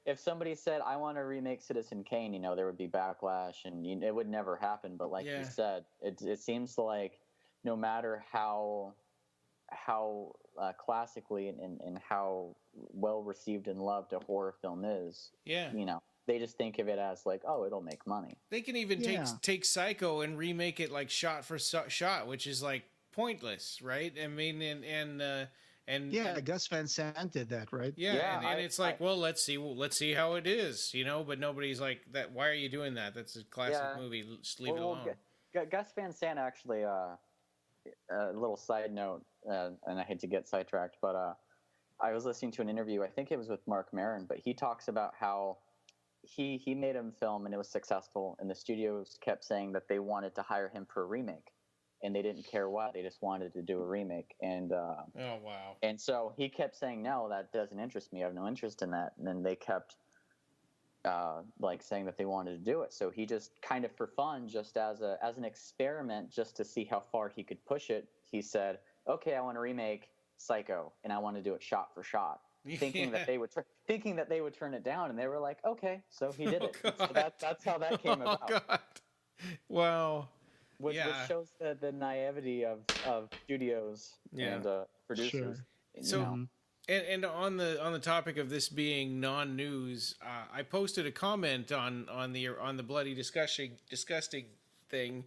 if somebody said I want to remake Citizen Kane, there would be backlash, and it would never happen. But like you said, it seems like no matter how classically and how well received and loved a horror film is, they just think of it as like, oh, it'll make money. They can even take Psycho and remake it like shot for shot, which is like pointless, right? I mean, and Gus Van Sant did that, right? And it's like, well, let's see how it is, but nobody's like that. Why are you doing that? That's a classic movie. Just leave it alone. Gus Van Sant actually, a little side note, and I hate to get sidetracked, but I was listening to an interview. I think it was with Mark Maron, but he talks about how he made a film and it was successful, and the studios kept saying that they wanted to hire him for a remake, and they didn't care what, they just wanted to do a remake. And oh wow! And so he kept saying, no, that doesn't interest me. I have no interest in that. And then they kept saying that they wanted to do it. So he just kind of for fun, just as an experiment, just to see how far he could push it, he said, okay, I want to remake Psycho, and I want to do it shot for shot. Thinking that they would turn it down, and they were like, okay, so he did it. So that's how that came about. God. Wow. Which shows the naivety of studios and producers. Sure. So, and on the topic of this being non-news, I posted a comment on the bloody disgusting thing.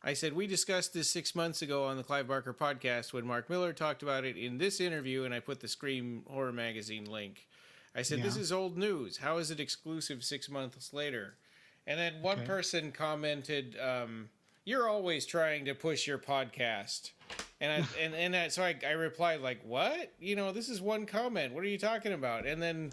I said, we discussed this 6 months ago on the Clive Barker podcast when Mark Miller talked about it in this interview, and I put the Scream Horror Magazine link. I said, this is old news. How is it exclusive 6 months later? And then one person commented, "You're always trying to push your podcast." So I replied like, "What? This is one comment. What are you talking about?" And then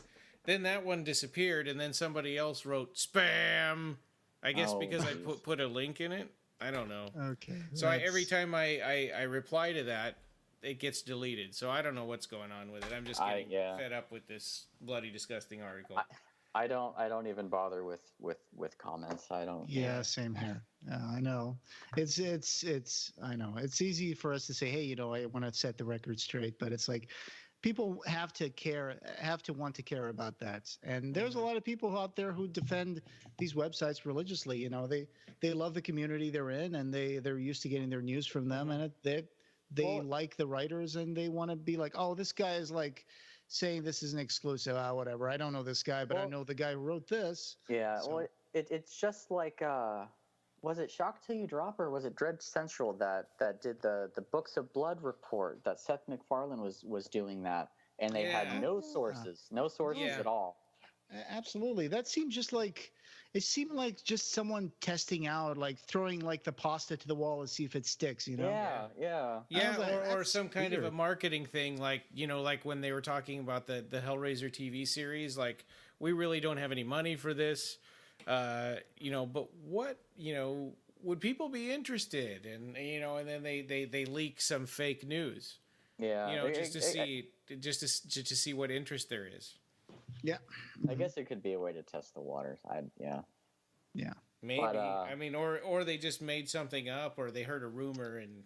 that one disappeared, and then somebody else wrote spam. I guess because I put a link in it. I don't know. Okay. So every time I reply to that, it gets deleted. So I don't know what's going on with it. I'm just getting fed up with this bloody disgusting article. I don't even bother with comments. I don't. Yeah, same here. I know. It's I know. It's easy for us to say, hey, I want to set the record straight, but it's like people have to want to care about that. And there's a lot of people out there who defend these websites religiously. They love the community they're in, and they're used to getting their news from them, and they like the writers, and they want to be like, oh, this guy is like saying this is an exclusive, whatever. I don't know this guy, but I know the guy who wrote this. Yeah, so. well, it's just like, was it Shock Till You Drop, or was it Dread Central that did the Books of Blood report, that Seth MacFarlane was doing that, and they had no sources at all. Absolutely. That seemed it seemed like just someone testing out, like throwing like the pasta to the wall to see if it sticks, Yeah. Or some kind of a marketing thing, like like when they were talking about the Hellraiser TV series, like, we really don't have any money for this, but what would people be interested? And and then they leak some fake news, just to see what interest there is. Yeah. I guess it could be a way to test the waters. Yeah. Maybe. But, or they just made something up, or they heard a rumor and.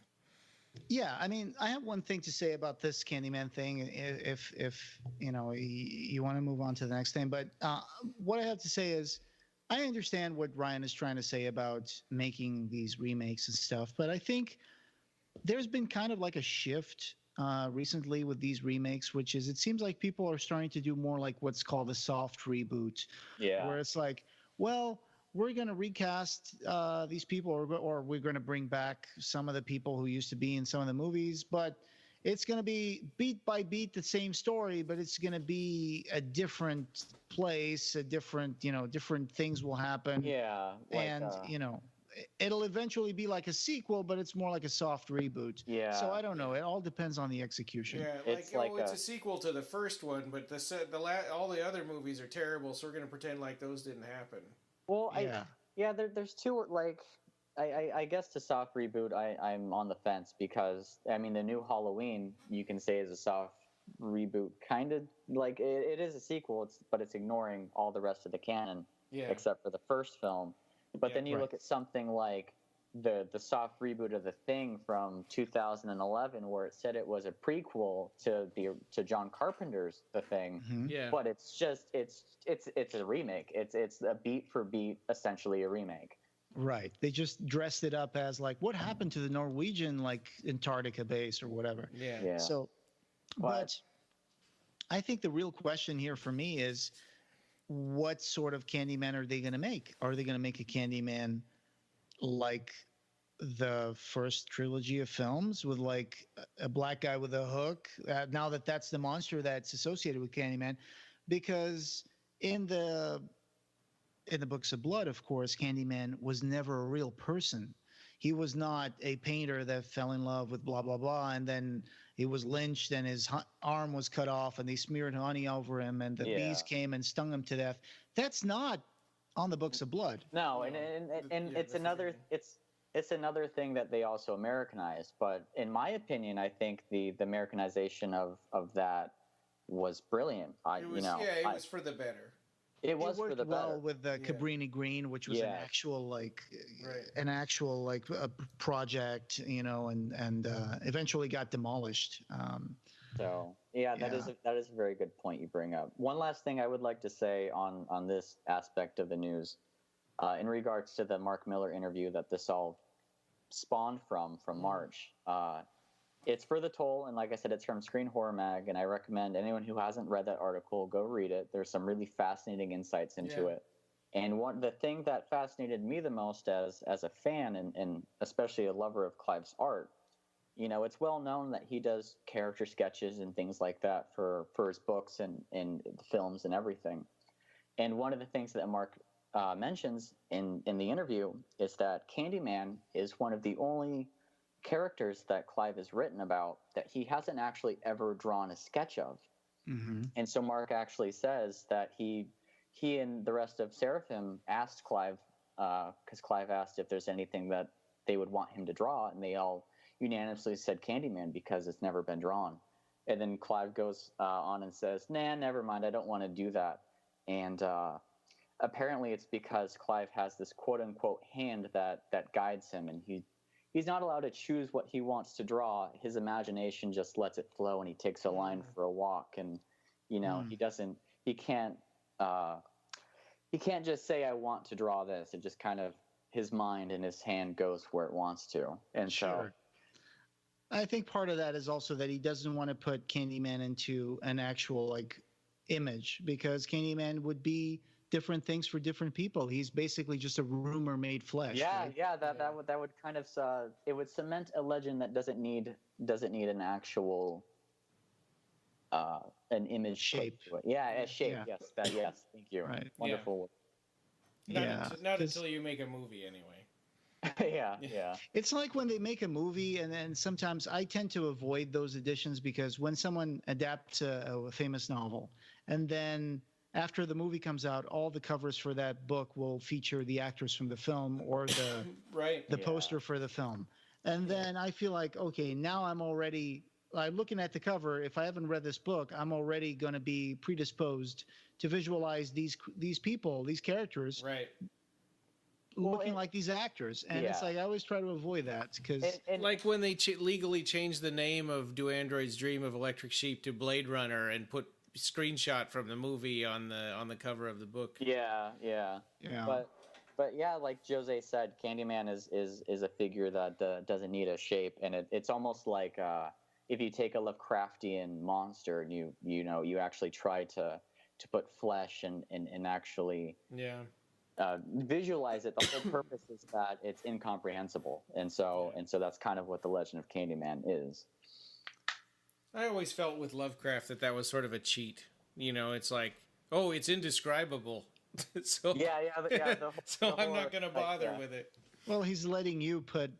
Yeah, I have one thing to say about this Candyman thing, if you want to move on to the next thing. But what I have to say is, I understand what Ryan is trying to say about making these remakes and stuff, but I think there's been kind of like a shift recently with these remakes, which is, it seems like people are starting to do more like what's called a soft reboot. Yeah. Where it's like, well, we're going to recast these people, or we're going to bring back some of the people who used to be in some of the movies, but it's going to be beat by beat the same story, but it's going to be a different place, different things will happen. Yeah. And, it'll eventually be like a sequel, but it's more like a soft reboot. Yeah. So I don't know. It all depends on the execution. Yeah, it's a sequel to the first one, but all the other movies are terrible, so we're going to pretend like those didn't happen. Well, there's two, like, I guess the soft reboot, I'm on the fence, because, the new Halloween, you can say, is a soft reboot, kind of, like, it is a sequel, but it's ignoring all the rest of the canon, except for the first film. But then you look at something like the soft reboot of The Thing from 2011, where it said it was a prequel to John Carpenter's The Thing. Mm-hmm. Yeah. But it's a remake. It's a beat for beat, essentially a remake. Right. They just dressed it up as like, what happened to the Norwegian like Antarctica base or whatever. Yeah. So, but I think the real question here for me is, what sort of Candyman are they going to make? Are they going to make a Candyman like the first trilogy of films, with like a black guy with a hook? Now that's the monster that's associated with Candyman, because in the Books of Blood, of course, Candyman was never a real person. He was not a painter that fell in love with blah, blah, blah, and then he was lynched and his arm was cut off and they smeared honey over him and the bees came and stung him to death. That's not on the Books of Blood. No, and it's another thing that they also Americanized. But in my opinion, I think the Americanization of that was brilliant. It was for the better. It was for the better. Well with the Cabrini Green, which was an actual project, and eventually got demolished. That is a very good point you bring up. One last thing I would like to say on this aspect of the news, in regards to the Mark Miller interview that this all spawned from March. It's for the Toll, and like I said, it's from Screen Horror Mag, and I recommend anyone who hasn't read that article, go read it. There's some really fascinating insights into it. And the thing that fascinated me the most as a fan, and especially a lover of Clive's art, it's well known that he does character sketches and things like that for his books and films and everything. And one of the things that Mark mentions in the interview is that Candyman is one of the only characters that Clive has written about that he hasn't actually ever drawn a sketch of. Mm-hmm. And so Mark actually says that he and the rest of Seraphim asked Clive, because Clive asked if there's anything that they would want him to draw, and they all unanimously said Candyman because it's never been drawn. And then Clive goes on and says, "Nah, never mind, I don't want to do that." And apparently it's because Clive has this quote-unquote hand that guides him, and he's not allowed to choose what he wants to draw. His imagination just lets it flow, and he takes a line for a walk, and he can't just say, "I want to draw this." It just kind of, his mind and his hand goes where it wants to. And Sure. I think part of that is also that he doesn't want to put Candyman into an actual like image, because Candyman would be different things for different people. He's basically just a rumor made flesh. Yeah, right? yeah. That would kind of it would cement a legend that doesn't need an actual an image shape. To it. Yeah, a shape. Yeah. Yes, yes. Thank you. Right. Wonderful. Not until you make a movie, anyway. Yeah. It's like when they make a movie, and then sometimes I tend to avoid those editions, because when someone adapts a famous novel, and then after the movie comes out, all the covers for that book will feature the actors from the film or the poster for the film. And then I feel like, okay, now I'm already looking at the cover. If I haven't read this book, I'm already going to be predisposed to visualize these people, these characters, right, looking like these actors. And it's like I always try to avoid that, because like when they legally changed the name of Do Androids Dream of Electric Sheep to Blade Runner and put screenshot from the movie on the cover of the book. Yeah. But yeah, like Jose said, Candyman is a figure that doesn't need a shape, and it's almost like if you take a Lovecraftian monster and you actually try to put flesh and actually visualize it. The whole purpose is that it's incomprehensible, and so that's kind of what the Legend of Candyman is. I always felt with Lovecraft that was sort of a cheat. It's like, oh, it's indescribable. So I'm not going to bother with it. Well, he's letting you put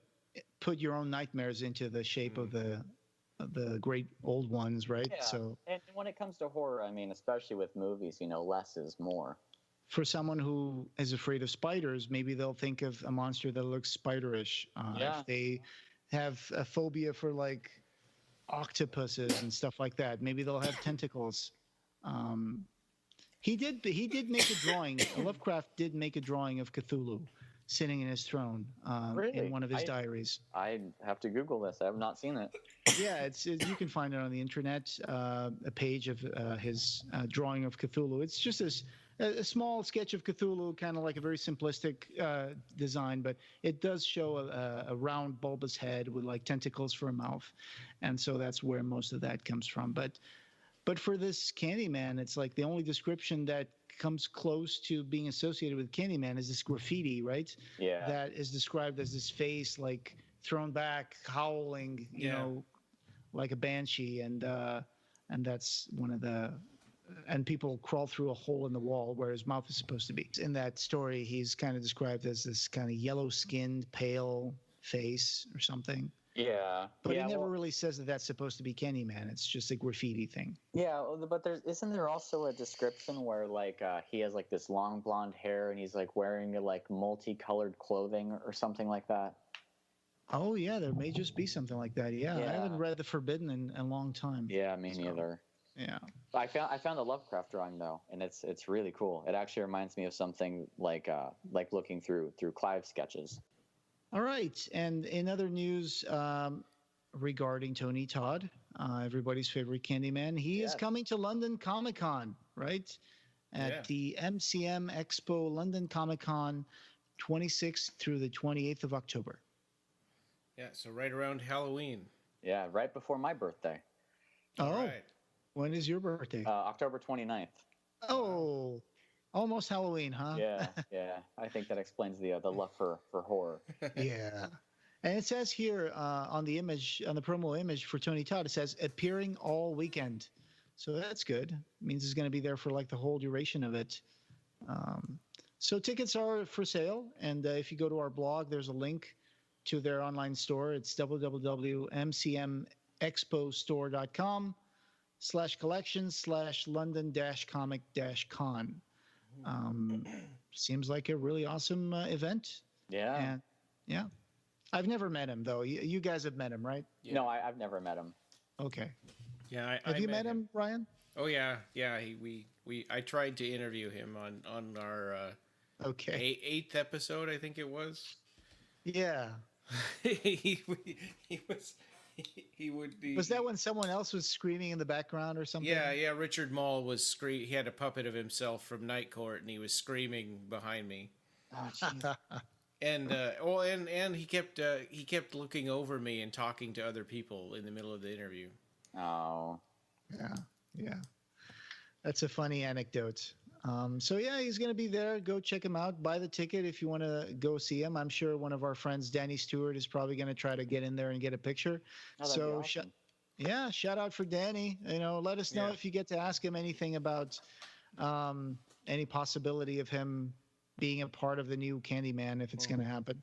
your own nightmares into the shape of the great old ones, right? Yeah. So, and when it comes to horror, I mean, especially with movies, less is more. For someone who is afraid of spiders, maybe they'll think of a monster that looks spiderish. If they have a phobia for like octopuses and stuff like that, maybe they'll have tentacles. He did make a drawing. Lovecraft did make a drawing of Cthulhu sitting in his throne in one of his diaries. I have to Google this. I have not seen it. Yeah, you can find it on the internet. A page of his drawing of Cthulhu. It's just a small sketch of Cthulhu, kind of like a very simplistic design, but it does show a round bulbous head with like tentacles for a mouth, and so that's where most of that comes from. But for this Candyman, it's like the only description that comes close to being associated with Candyman is this graffiti, right? Yeah. That is described as this face like thrown back, howling, you know, like a banshee, and that's one of the. And people crawl through a hole in the wall where his mouth is supposed to be. In that story, he's kind of described as this kind of yellow-skinned, pale face or something. Yeah. But he never really says that that's supposed to be Candyman. It's just a graffiti thing. Yeah, but isn't there also a description where like he has like this long blonde hair and he's like wearing like multicolored clothing or something like that? Oh yeah, there may just be something like that. Yeah. I haven't read The Forbidden in a long time. Yeah, me neither. Yeah. I found the Lovecraft drawing though, and it's really cool. It actually reminds me of something like looking through Clive sketches. All right, and in other news regarding Tony Todd, everybody's favorite Candyman, he is coming to London Comic Con, right? At the MCM Expo London Comic Con, 26th through the 28th of October. Yeah, so right around Halloween. Yeah, right before my birthday. Oh. All right. When is your birthday? October 29th. Oh, almost Halloween, huh? Yeah. I think that explains the love for horror. Yeah. And it says here on the image, on the promo image for Tony Todd, it says appearing all weekend. So that's good. It means he's going to be there for like the whole duration of it. So tickets are for sale, and if you go to our blog, there's a link to their online store. It's www.mcmexpo.store.com/collections/London-comic-con. Seems like a really awesome event. Yeah. And yeah. I've never met him, though. You guys have met him, right? Yeah. No, I've never met him. Okay. Yeah, have you met him, Ryan? Oh yeah. I tried to interview him on our eighth episode, I think it was. Yeah. he would. Was that when someone else was screaming in the background or something? Yeah. Richard Mall was screaming. He had a puppet of himself from Night Court, and he was screaming behind me. Oh, jeez. And he kept looking over me and talking to other people in the middle of the interview. Oh. Yeah. That's a funny anecdote. So yeah, he's going to be there. Go check him out. Buy the ticket if you want to go see him. I'm sure one of our friends, Danny Stewart, is probably going to try to get in there and get a picture. Oh, so awesome. Shout out for Danny. Let us know if you get to ask him anything about any possibility of him being a part of the new Candyman if it's going to happen.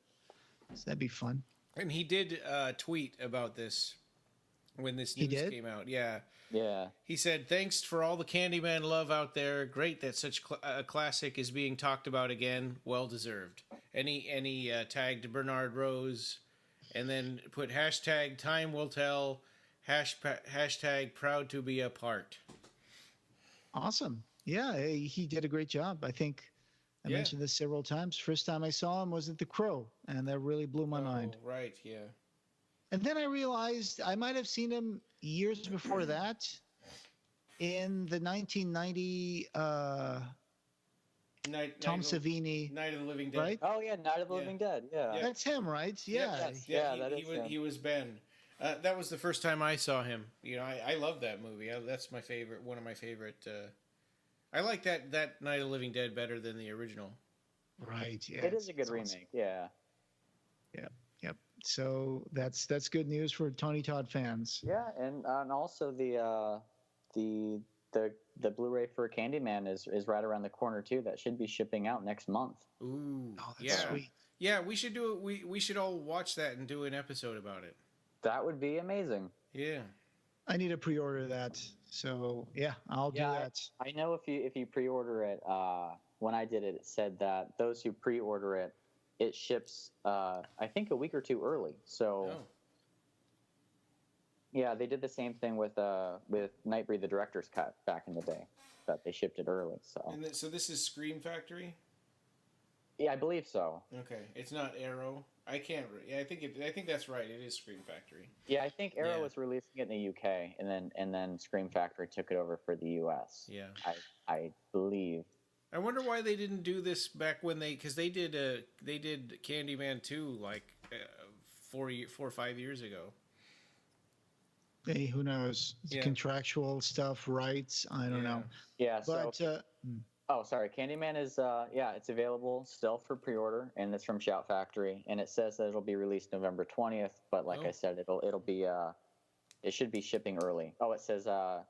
So that'd be fun. And he did tweet about this when this news came out. Yeah. He said, "Thanks for all the Candyman love out there. Great that such a classic is being talked about again. Well deserved." And he tagged Bernard Rose, and then put hashtag time will tell, hashtag proud to be a part. Awesome. Yeah, he did a great job. I think I mentioned this several times. First time I saw him was at the Crow, and that really blew my mind. Right, yeah. And then I realized I might have seen him years before that in the 1990 Tom Savini Night of the Living Dead. Right? Oh yeah, Night of the Living Dead. Yeah. That's him, right? Yeah. He was Ben. That was the first time I saw him. I love that movie. That's my favorite. One of my favorite. I like that Night of the Living Dead better than the original. Right. Yeah. It is a good remake. Yeah. Yep. So that's good news for Tony Todd fans. Yeah, and also the Blu-ray for Candyman is right around the corner too. That should be shipping out next month. Ooh, that's sweet. Yeah, we should do it. We should all watch that and do an episode about it. That would be amazing. Yeah. I need to pre-order that. So yeah, I'll do that. I know if you pre-order it, when I did it, it said that those who pre-order it ships, I think a week or two early. So, yeah, they did the same thing with Nightbreed, the director's cut back in the day, that they shipped it early. So, so this is Scream Factory. Yeah, I believe so. Okay, it's not Arrow. I can't. Yeah, I think that's right. It is Scream Factory. Yeah, I think Arrow was releasing it in the UK, and then Scream Factory took it over for the US. Yeah, I believe. I wonder why they didn't do this back when because they did Candyman 2 like 4 or 5 years ago. Hey, who knows? Contractual stuff, rights. I don't know. Yeah, but sorry. Candyman is it's available still for pre-order, and it's from Shout Factory, and it says that it'll be released November 20th. But like I said, it'll be it should be shipping early. Oh, it says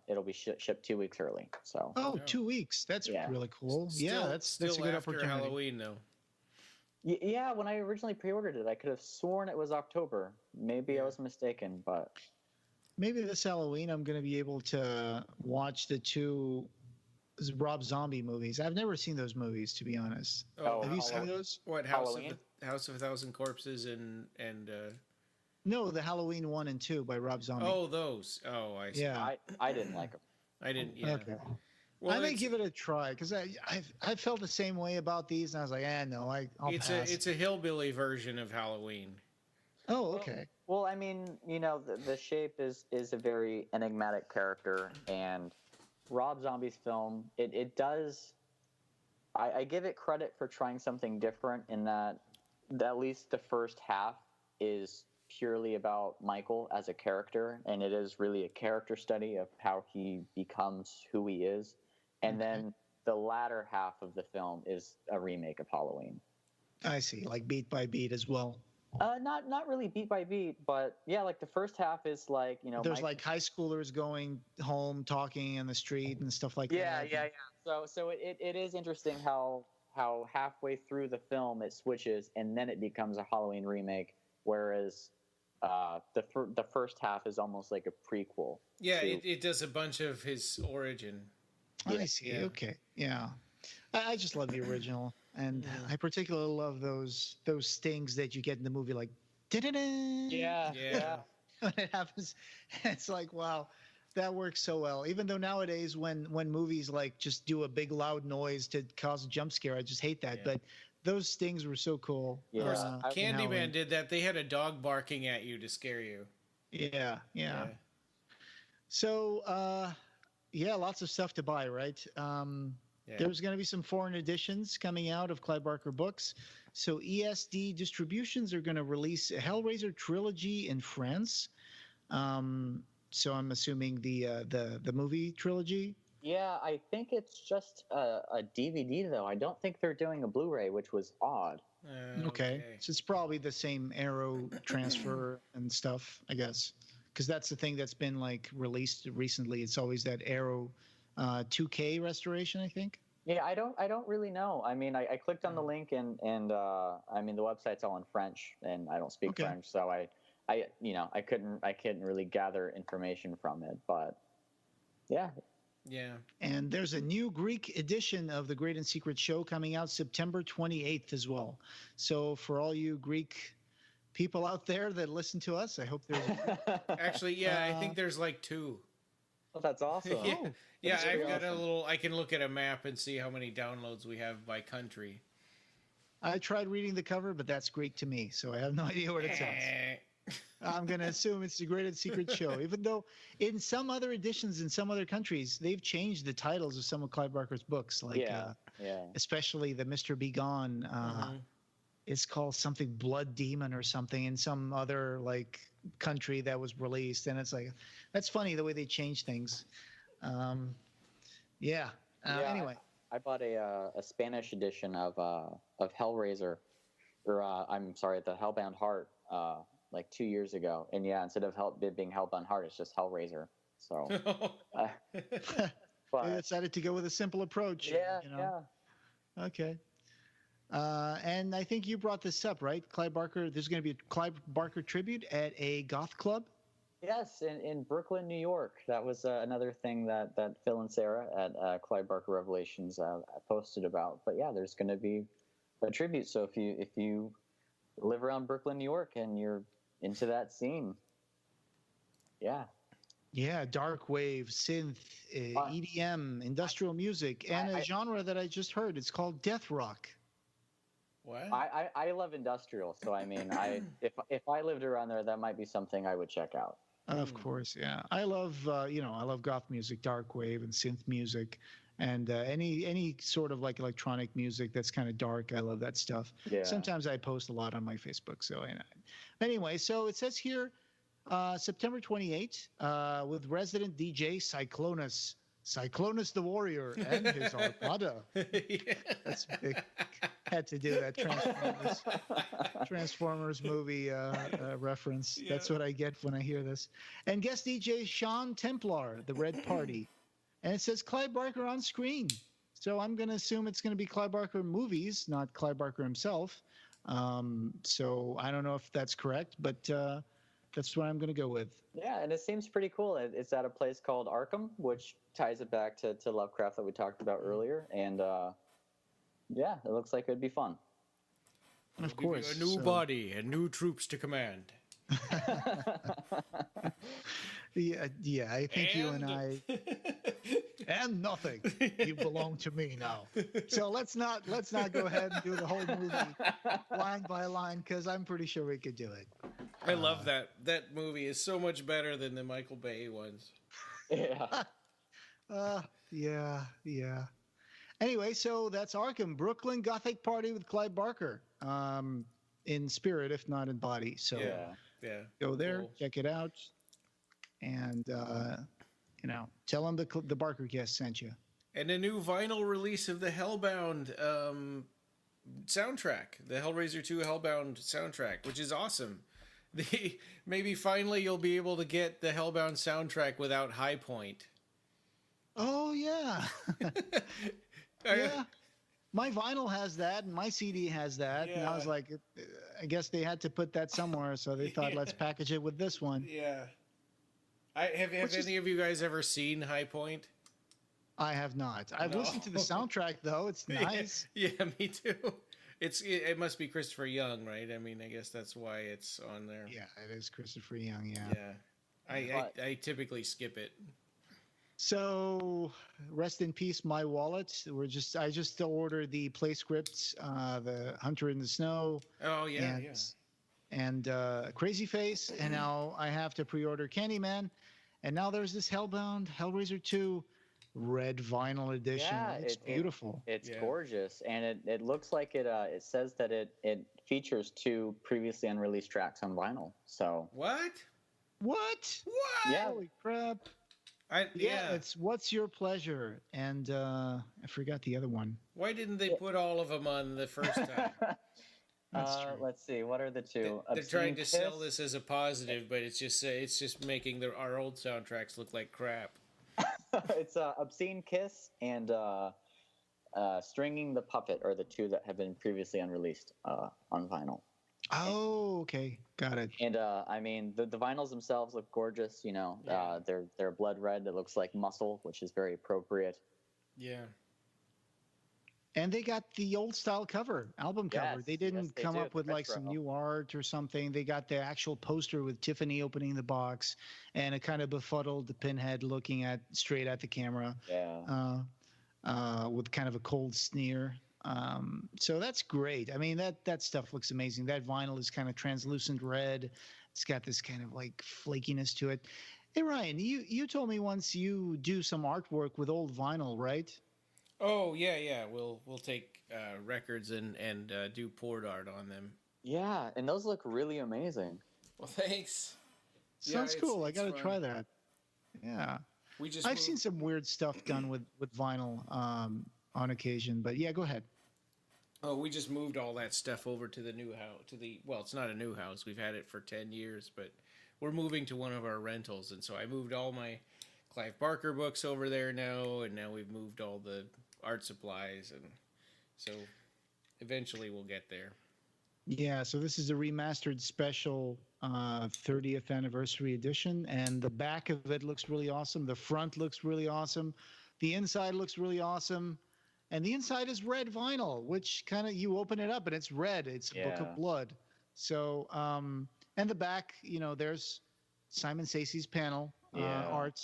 it'll be shipped 2 weeks early. So 2 weeks. That's really cool. That's a good opportunity. Halloween though. Yeah, when I originally pre-ordered it, I could have sworn it was October. Maybe I was mistaken, but maybe this Halloween I'm going to be able to watch the 2 Rob Zombie movies. I've never seen those movies, to be honest. Have you seen those? What, House of a Thousand Corpses and No, the Halloween 1 and 2 by Rob Zombie. Oh, those. Oh, I see. Yeah. I didn't like them. I didn't. Yeah. Okay. Well, I may give it a try because I felt the same way about these, and I was like, no, I'll pass. It's a hillbilly version of Halloween. Oh, okay. Well, I mean, the Shape is a very enigmatic character, and Rob Zombie's film, it does. I give it credit for trying something different in that at least the first half is purely about Michael as a character, and it is really a character study of how he becomes who he is. And then the latter half of the film is a remake of Halloween. I see, like beat by beat as well. Not really beat by beat, but yeah, like the first half is like, there's like high schoolers going home talking in the street and stuff like that. Yeah. So it is interesting how how halfway through the film it switches and then it becomes a Halloween remake, whereas the first half is almost like a prequel. Yeah, it does a bunch of his origin. I see. Yeah. Okay. Yeah. I just love the original, and I particularly love those stings that you get in the movie, like yeah. When it happens, it's like, wow, that works so well. Even though nowadays, when movies like just do a big loud noise to cause a jump scare, I just hate that. Yeah. But those stings were so cool. Yeah. Of course, Candyman did that. They had a dog barking at you to scare you. Yeah. So, lots of stuff to buy, right? There's going to be some foreign editions coming out of Clive Barker books. So ESC Distributions are going to release a Hellraiser Trilogy in France. So I'm assuming the movie trilogy. Yeah, I think it's just a DVD, though. I don't think they're doing a Blu-ray, which was odd. Okay. So it's probably the same Arrow transfer and stuff, I guess. Because that's the thing that's been like released recently. It's always that Arrow 2K restoration, I think. Yeah, I don't really know. I mean, I clicked on the link and I mean the website's all in French and I don't speak French, so I couldn't really gather information from it, but yeah. Yeah. And there's a new Greek edition of The Great and Secret Show coming out September 28th as well. So for all you Greek people out there that listen to us, I hope there's Actually, I think there's like 2. Oh, that's awesome. I've got a little. I can look at a map and see how many downloads we have by country. I tried reading the cover, but that's Greek to me, so I have no idea what it says. I'm going to assume it's The Great and Secret Show, even though in some other editions in some other countries, they've changed the titles of some of Clive Barker's books, like especially the Mr. Be Gone. It's called something Blood Demon or something in some other like country that was released, and it's like that's funny the way they change things. Anyway, I bought a Spanish edition of Hellraiser, or I'm sorry, the Hellbound Heart, like 2 years ago, and instead of it being Hellbound Heart, it's just Hellraiser. So, but they decided to go with a simple approach. Yeah. Okay. And I think you brought this up, right? Clive Barker, there's going to be a Clive Barker tribute at a goth club? Yes, in Brooklyn, New York. That was another thing that Phil and Sarah at Clive Barker Revelations posted about. But yeah, there's going to be a tribute. So if you live around Brooklyn, New York, and you're into that scene, Yeah, dark wave, synth, EDM, industrial music, and a genre that I just heard. It's called death rock. What? I love industrial, so I mean, if I lived around there, that might be something I would check out. Of course, yeah. I love I love goth music, dark wave, and synth music, and any sort of like electronic music that's kind of dark. I love that stuff. Yeah. Sometimes I post a lot on my Facebook. So anyway, so it says here, September 28th, with resident DJ Cyclonus the Warrior and his Armada. That's big. Had to do that Transformers movie reference. Yeah. That's what I get when I hear this. And guest DJ Sean Templar, the Red Party. And it says Clive Barker on screen. So I'm going to assume it's going to be Clive Barker movies, not Clive Barker himself. So I don't know if that's correct, but that's what I'm going to go with. Yeah, and it seems pretty cool. It's at a place called Arkham, which ties it back to Lovecraft that we talked about earlier. And it looks like it'd be fun. Of course. A new body and new troops to command. I think you and I and nothing. You belong to me now. So let's not go ahead and do the whole movie line by line, because I'm pretty sure we could do it. I love that. That movie is so much better than the Michael Bay ones. Yeah. Yeah. Anyway, so that's Arkham, Brooklyn Gothic Party with Clive Barker, in spirit, if not in body. So go there, check it out, and tell them the Barker guest sent you. And a new vinyl release of the Hellbound soundtrack, the Hellraiser 2 Hellbound soundtrack, which is awesome. Maybe finally you'll be able to get the Hellbound soundtrack without High Point. Oh yeah. my vinyl has that, and my CD has that, and I was like, I guess they had to put that somewhere, so they thought, let's package it with this one. Yeah. Have any of you guys ever seen High Point? I have not. I've listened to the soundtrack though. It's nice. Yeah, me too. It must be Christopher Young, right? I mean, I guess that's why it's on there. Yeah, it is Christopher Young. Yeah. Yeah. I typically skip it. So, rest in peace, my wallet. I just still ordered the play scripts, the Hunter in the Snow. Oh yeah, and Crazy Face, and now I have to pre-order Candyman, and now there's this Hellbound, Hellraiser 2, red vinyl edition. Yeah, it's beautiful. It's gorgeous, and it looks like it says that it features 2 previously unreleased tracks on vinyl. So what? Yeah. Holy crap! It's What's Your Pleasure, and I forgot the other one. Why didn't they put all of them on the first time? That's true. Let's see. What are the 2? They're trying to sell this as a positive, but it's just making our old soundtracks look like crap. It's Obscene Kiss and Stringing the Puppet are the 2 that have been previously unreleased on vinyl. Oh, okay, got it. And I mean, the vinyls themselves look gorgeous. You know, they're blood red. It looks like muscle, which is very appropriate. Yeah. And they got the old style album cover. They didn't come up with like some new art or something. They got the actual poster with Tiffany opening the box and a kind of befuddled Pinhead looking straight at the camera. Yeah. With kind of a cold sneer. So that's great. I mean, that stuff looks amazing. That vinyl is kind of translucent red. It's got this kind of like flakiness to it. Hey, Ryan, you told me once you do some artwork with old vinyl, right? Oh yeah. We'll take records and do poured art on them. Yeah, and those look really amazing. Well, thanks. Sounds cool. I got to try that. Yeah. I've seen some weird stuff done with vinyl on occasion, but yeah, go ahead. Oh, we just moved all that stuff over to the new house. Well, it's not a new house. We've had it for 10 years, but we're moving to one of our rentals, and so I moved all my Clive Barker books over there now, and now we've moved all the art supplies, and so eventually we'll get there. Yeah, so this is a remastered special 30th anniversary edition, and the back of it looks really awesome. The front looks really awesome. The inside looks really awesome. And the inside is red vinyl, which kind of, you open it up and it's red. It's a book of blood. So, and the back, there's Simon Sayce's panel art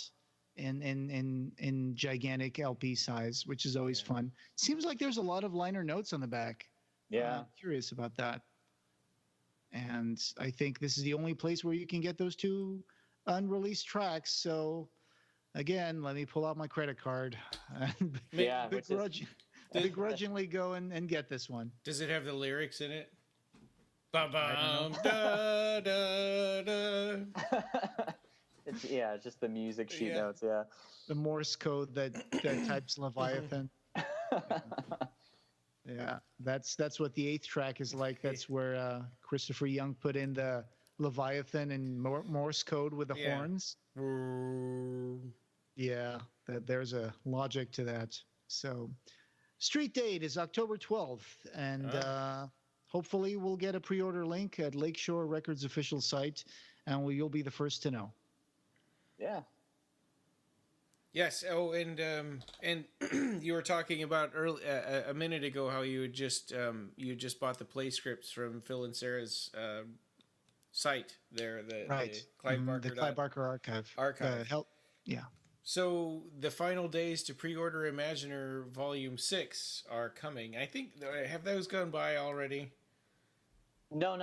in gigantic LP size, which is always fun. Seems like there's a lot of liner notes on the back. Yeah. I'm curious about that. And I think this is the only place where you can get those 2 unreleased tracks. So, again, let me pull out my credit card and begrudgingly go and get this one. Does it have the lyrics in it? Ba-bum, da, da, da. It's just the music sheet notes, The Morse code that types Leviathan. Yeah, that's what the 8th track is like. That's where Christopher Young put in the Leviathan and Morse code with the horns. Yeah, there's a logic to that. So, street date is October 12th, and hopefully we'll get a pre-order link at Lakeshore Records official site, and you'll be the first to know. Yeah. Yes. Oh, and you were talking about a minute ago how you had just bought the play scripts from Phil and Sarah's site there, the Clive Barker, the Clive Barker archive. Yeah. So the final days to pre-order Imaginer Volume 6 are coming. I think, have those gone by already? No.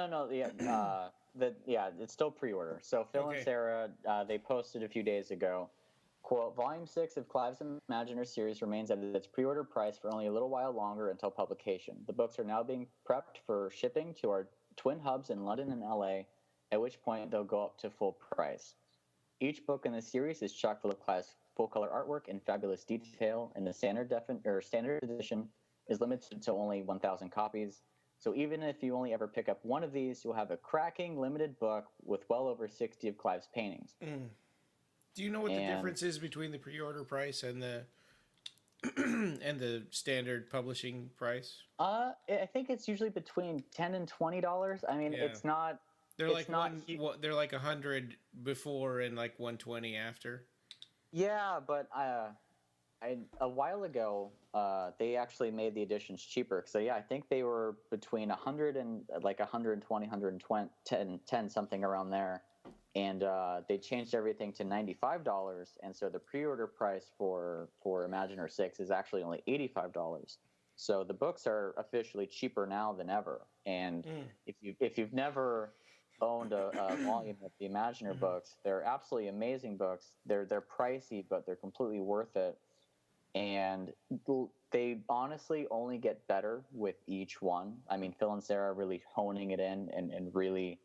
Yeah, it's still pre-order. So Phil and Sarah, they posted a few days ago, quote, Volume 6 of Clive's Imaginer series remains at its pre-order price for only a little while longer until publication. The books are now being prepped for shipping to our twin hubs in London and LA, at which point they'll go up to full price. Each book in the series is chock full of Clive's full-color artwork in fabulous detail, and the standard edition is limited to only 1,000 copies. So even if you only ever pick up one of these, you'll have a cracking limited book with well over 60 of Clive's paintings. Do you know what the difference is between the pre-order price and the And the standard publishing price? I think it's usually between $10 and $20. I mean, it's not. They're it's like not they're like 100 before and like 120 after. Yeah, but a while ago, they actually made the editions cheaper. So yeah, I think they were between 100 and like 120, 110, something around there. And they changed everything to $95, and so the pre-order price for Imaginer 6 is actually only $85. So the books are officially cheaper now than ever. And if you've never owned a volume of the Imaginer books, they're absolutely amazing books. They're pricey, but they're completely worth it. And they honestly only get better with each one. I mean, Phil and Sarah are really honing it in and really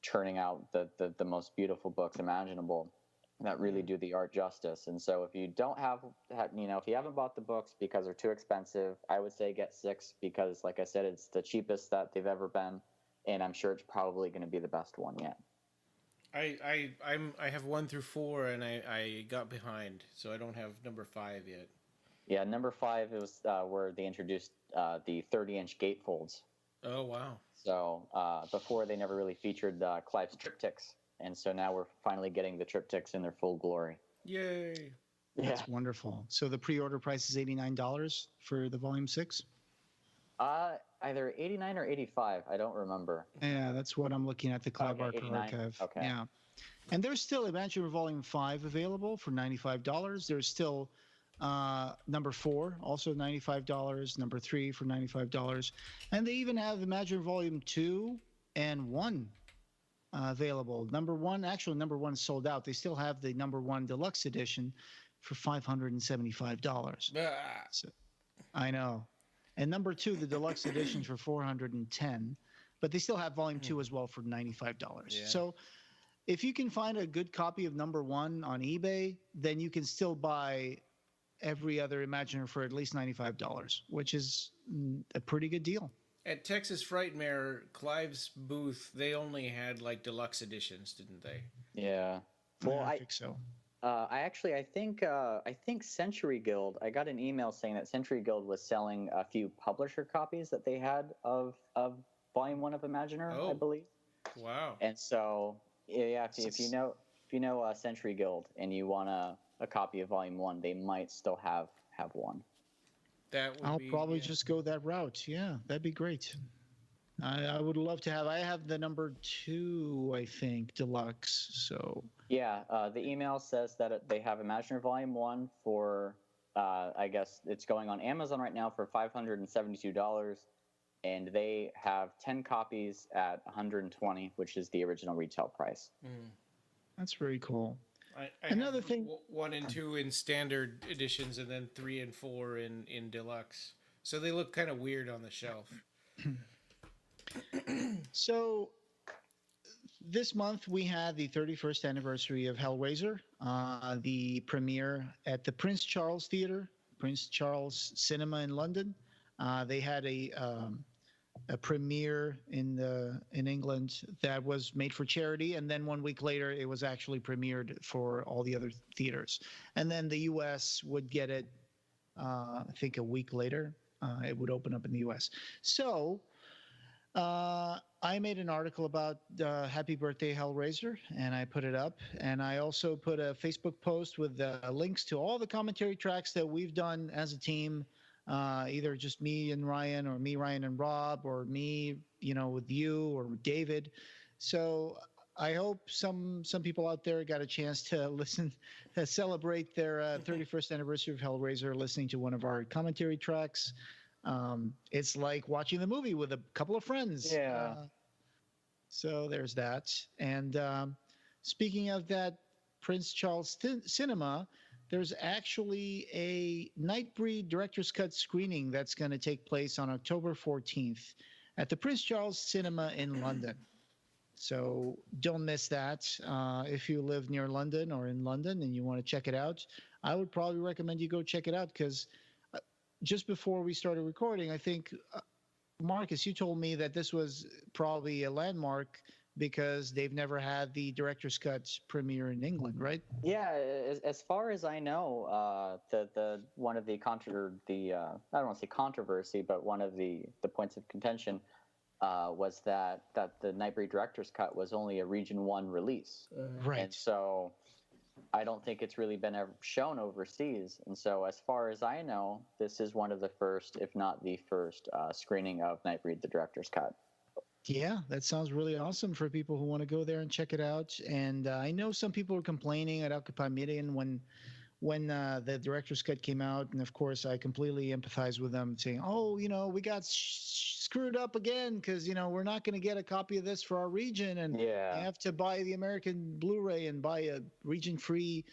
churning out the most beautiful books imaginable that really do the art justice. And so if you don't have, if you haven't bought the books because they're too expensive, I would say get 6 because, like I said, it's the cheapest that they've ever been, and I'm sure it's probably going to be the best one yet. I have 1 through 4, and I got behind, so I don't have number 5 yet. Yeah, number 5 was where they introduced the 30-inch gatefolds. Oh, wow. So before, they never really featured Clive's triptychs, and so now we're finally getting the triptychs in their full glory. Yay! That's wonderful. So the pre-order price is $89 for the volume 6? Either 89 or 85. I don't remember. Yeah, that's what I'm looking at, the Clive Barker archive. Okay. Yeah. And there's still Imaginer Volume 5 available for $95. There's still number 4, also $95, number 3 for $95, and they even have Imaginer Volume 2 and 1 available. Number 1 is sold out. They still have the number 1 deluxe edition for $575. So, I know. And number 2, the deluxe edition for $410, but they still have Volume 2 as well for $95. Yeah. So if you can find a good copy of number 1 on eBay, then you can still buy every other Imaginer for at least $95, which is a pretty good deal. At Texas Frightmare, Clive's booth, they only had like deluxe editions, didn't they? Yeah. Well, I think so. I think Century Guild. I got an email saying that Century Guild was selling a few publisher copies that they had of Volume 1 of Imaginer, I believe. Wow. And so, yeah, if you know Century Guild and you want a copy of Volume 1, they might still have one. I'll probably just go that route. Yeah, that'd be great. I would love to have. I have the number 2, I think, deluxe. So yeah, the email says that they have Imaginer Volume 1 for, I guess it's going on Amazon right now for $572, and they have 10 copies at $120, which is the original retail price. That's very cool. I Another have thing, 1 and 2 in standard editions, and then 3 and 4 in deluxe. So they look kind of weird on the shelf. So this month we had the 31st anniversary of Hellraiser, the premiere at the Prince Charles Theatre, Prince Charles Cinema in London. They had a premiere in England that was made for charity, and then 1 week later it was actually premiered for all the other theaters. And then the U.S. would get it, I think, a week later. It would open up in the U.S. So I made an article about Happy Birthday Hellraiser, and I put it up. And I also put a Facebook post with links to all the commentary tracks that we've done as a team. Either just me and Ryan, or me, Ryan, and Rob, or me, with you or with David. So I hope some people out there got a chance to listen, to celebrate their 31st anniversary of Hellraiser, listening to one of our commentary tracks. It's like watching the movie with a couple of friends. Yeah. So there's that. And speaking of that Prince Charles Cinema, there's actually a Nightbreed Director's Cut screening that's going to take place on October 14th at the Prince Charles Cinema in London. So don't miss that. If you live near London or in London and you want to check it out, I would probably recommend you go check it out, because just before we started recording, I think, Marcus, you told me that this was probably a landmark because they've never had the director's cut premiere in England, right? Yeah, as far as I know, the one of the I don't want to say controversy, but one of the points of contention was that the Nightbreed director's cut was only a Region 1 release. Right. And so I don't think it's really been ever shown overseas. And so as far as I know, this is one of the first, if not the first, screening of Nightbreed, the director's cut. Yeah, that sounds really awesome for people who want to go there and check it out. And I know some people were complaining at Occupy Midian when the director's cut came out, and of course I completely empathize with them, saying, "Oh, we got screwed up again because we're not going to get a copy of this for our region, and you have to buy the American Blu-ray and buy a region-free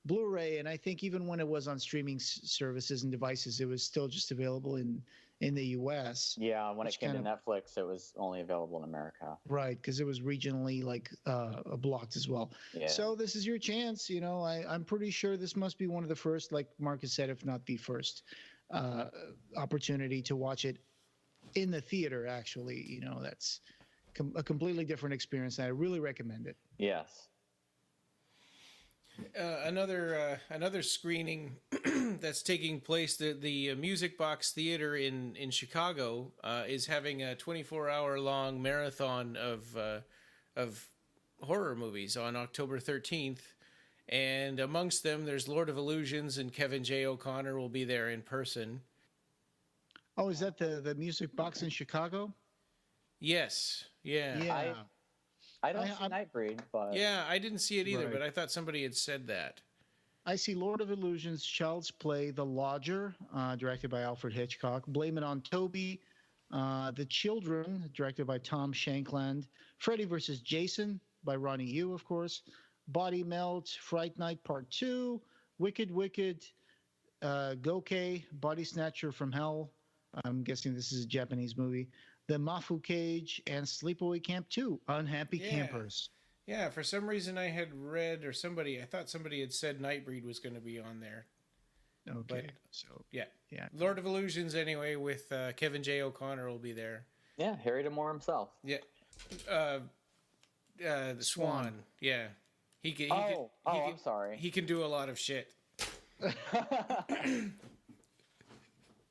Blu-ray." And I think even when it was on streaming services and devices, it was still just available in the U.S. Yeah, when it came to Netflix, it was only available in America. Right, because it was regionally blocked as well. Yeah. So this is your chance. I'm pretty sure this must be one of the first, like Marcus said, if not the first opportunity to watch it in the theater. Actually, that's a completely different experience, and I really recommend it. Yes. Another screening that's taking place, the Music Box Theater in Chicago is having a 24-hour-long marathon of horror movies on October 13th, and amongst them there's Lord of Illusions, and Kevin J. O'Connor will be there in person. Oh, is that the Music Box in Chicago? Yes. Yeah. Yeah. I don't see Nightbreed, but... Yeah, I didn't see it either, Right. but I thought somebody had said that. I see Lord of Illusions, Child's Play, The Lodger, directed by Alfred Hitchcock, Blame It on Toby, The Children, directed by Tom Shankland, Freddy vs. Jason by Ronnie Yu, of course, Body Melt, Fright Night Part 2, Wicked, Gokei, Body Snatcher from Hell, I'm guessing this is a Japanese movie, The Mafu Cage, and Sleepaway Camp 2, Unhappy Campers. Yeah, for some reason I had read, or I thought somebody had said Nightbreed was going to be on there. Okay, but, so... Yeah. Yeah. Lord of Illusions, anyway, with Kevin J. O'Connor will be there. Yeah, Harry D'Amour himself. Yeah. The Swan. Yeah. I'm sorry. He can do a lot of shit.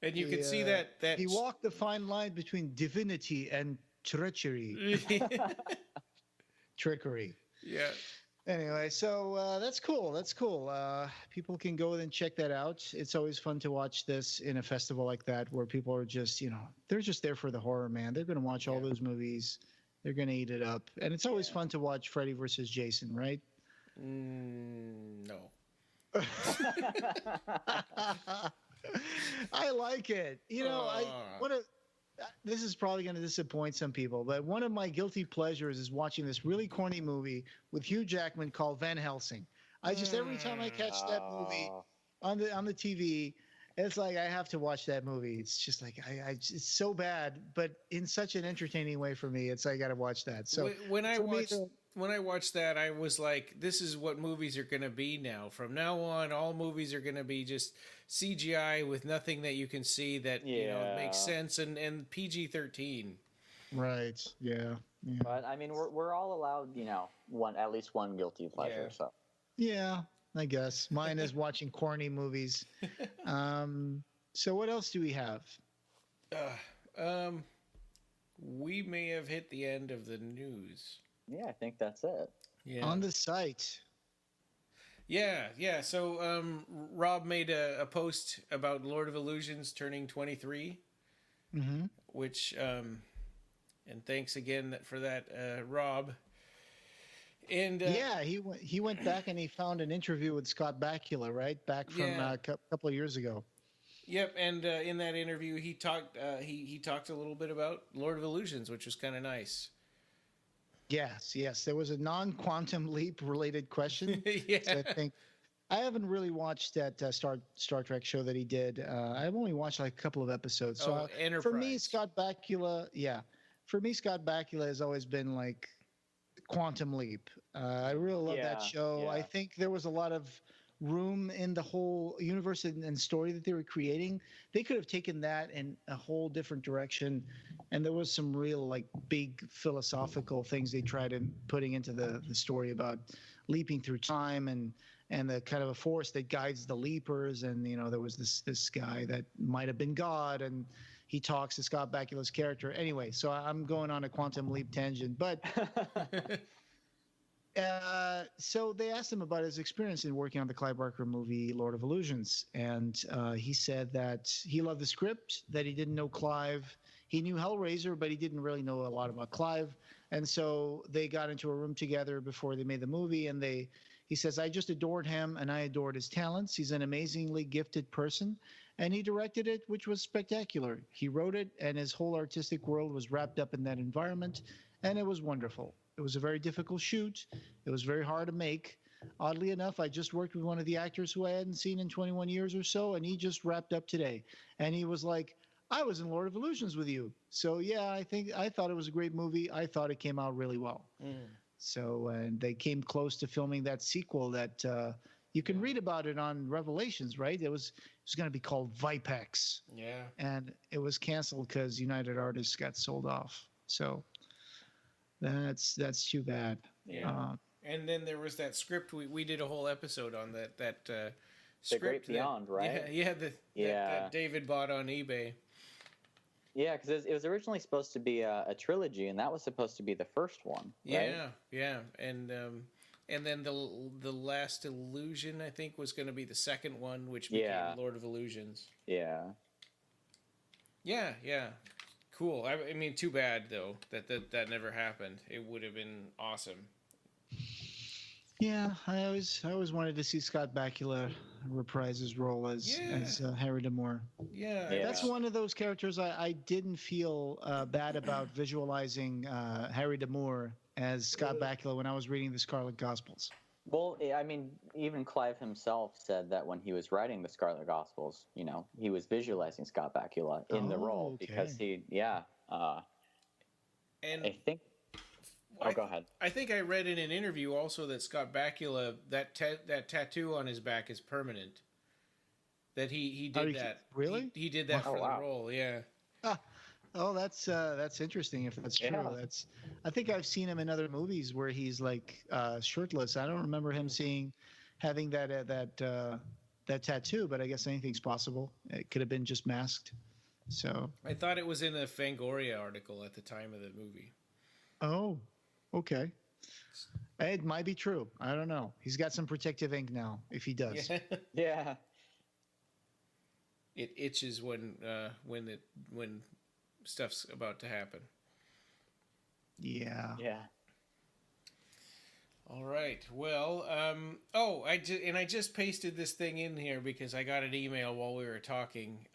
And you can see that he walked the fine line between divinity and treachery. Trickery. Yeah. Anyway, so that's cool. That's cool. People can go and check that out. It's always fun to watch this in a festival like that, where people are just, they're just there for the horror, man. They're going to watch all those movies. They're going to eat it up. And it's always fun to watch Freddy vs. Jason, right? No. I like it. This is probably going to disappoint some people, but one of my guilty pleasures is watching this really corny movie with Hugh Jackman called Van Helsing. Every time I catch that movie on the TV, it's like I have to watch that movie. It's just like it's so bad, but in such an entertaining way for me. It's I got to watch that. So when I watched that, I was like, this is what movies are going to be now. From now on, all movies are going to be just CGI with nothing that you can see that makes sense, and PG-13. Right. Yeah. But I mean, we're all allowed, at least one guilty pleasure. Yeah. So. Yeah, I guess mine is watching corny movies. So what else do we have? We may have hit the end of the news. Yeah, I think that's it. Yeah. On the site. Yeah. So Rob made a post about Lord of Illusions turning 23, which and thanks again for that, Rob. And he went back and he found an interview with Scott Bakula, right? Back from a couple of years ago. Yep, and in that interview he talked a little bit about Lord of Illusions, which was kind of nice. Yes. There was a non-quantum leap related question. Yeah. So I haven't really watched that Star Trek show that he did. I've only watched like a couple of episodes. So Enterprise. For me, Scott Bakula has always been like Quantum Leap. I really love that show. Yeah. I think there was a lot of room in the whole universe and story that they were creating. They could have taken that in a whole different direction, and there was some real like big philosophical things they tried in putting into the story about leaping through time and the kind of a force that guides the leapers. And there was this guy that might have been God, and he talks to Scott Bakula's character. Anyway, so I'm going on a quantum leap tangent, but so they asked him about his experience in working on the Clive Barker movie Lord of Illusions, and he said that he loved the script, that he didn't know Clive. He knew Hellraiser, but he didn't really know a lot about Clive. And so they got into a room together before they made the movie, and he says, I just adored him, and I adored his talents. He's an amazingly gifted person, and he directed it, which was spectacular. He wrote it, and his whole artistic world was wrapped up in that environment, and it was wonderful. It was a very difficult shoot. It was very hard to make. Oddly enough, I just worked with one of the actors who I hadn't seen in 21 years or so, and he just wrapped up today. And he was like, I was in Lord of Illusions with you. So, yeah, I thought it was a great movie. I thought it came out really well. So, and they came close to filming that sequel that you can read about it on Revelations, right? It was going to be called Vipex. Yeah. And it was canceled because United Artists got sold off. So that's too bad. Yeah. And then there was that script. We did a whole episode on that The script. Great Beyond, right? Yeah, that David bought on eBay. Yeah, because it was originally supposed to be a trilogy, and that was supposed to be the first one. Right? Yeah, and then the Last Illusion, I think, was going to be the second one, which became Lord of Illusions. Yeah. Cool. I mean, too bad though that never happened. It would have been awesome. Yeah, I always wanted to see Scott Bakula reprise his role as Harry D'Amour. Yeah, that's one of those characters I didn't feel bad about visualizing Harry D'Amour as Scott Bakula when I was reading the Scarlet Gospels. Well, I mean, even Clive himself said that when he was writing the Scarlet Gospels, he was visualizing Scott Bakula in the role because and I think. Oh, go ahead. I think I read in an interview also that Scott Bakula, that tattoo on his back is permanent. That he did that. Really? He did that for the role. Yeah. Oh, that's interesting. If that's true, I think I've seen him in other movies where he's like shirtless. I don't remember him having that tattoo, but I guess anything's possible. It could have been just masked. So I thought it was in a Fangoria article at the time of the movie. Oh, okay. It might be true. I don't know. He's got some protective ink now, if he does. Yeah. It itches when stuff's about to happen. Yeah. Yeah. All right. Well, I just pasted this thing in here because I got an email while we were talking.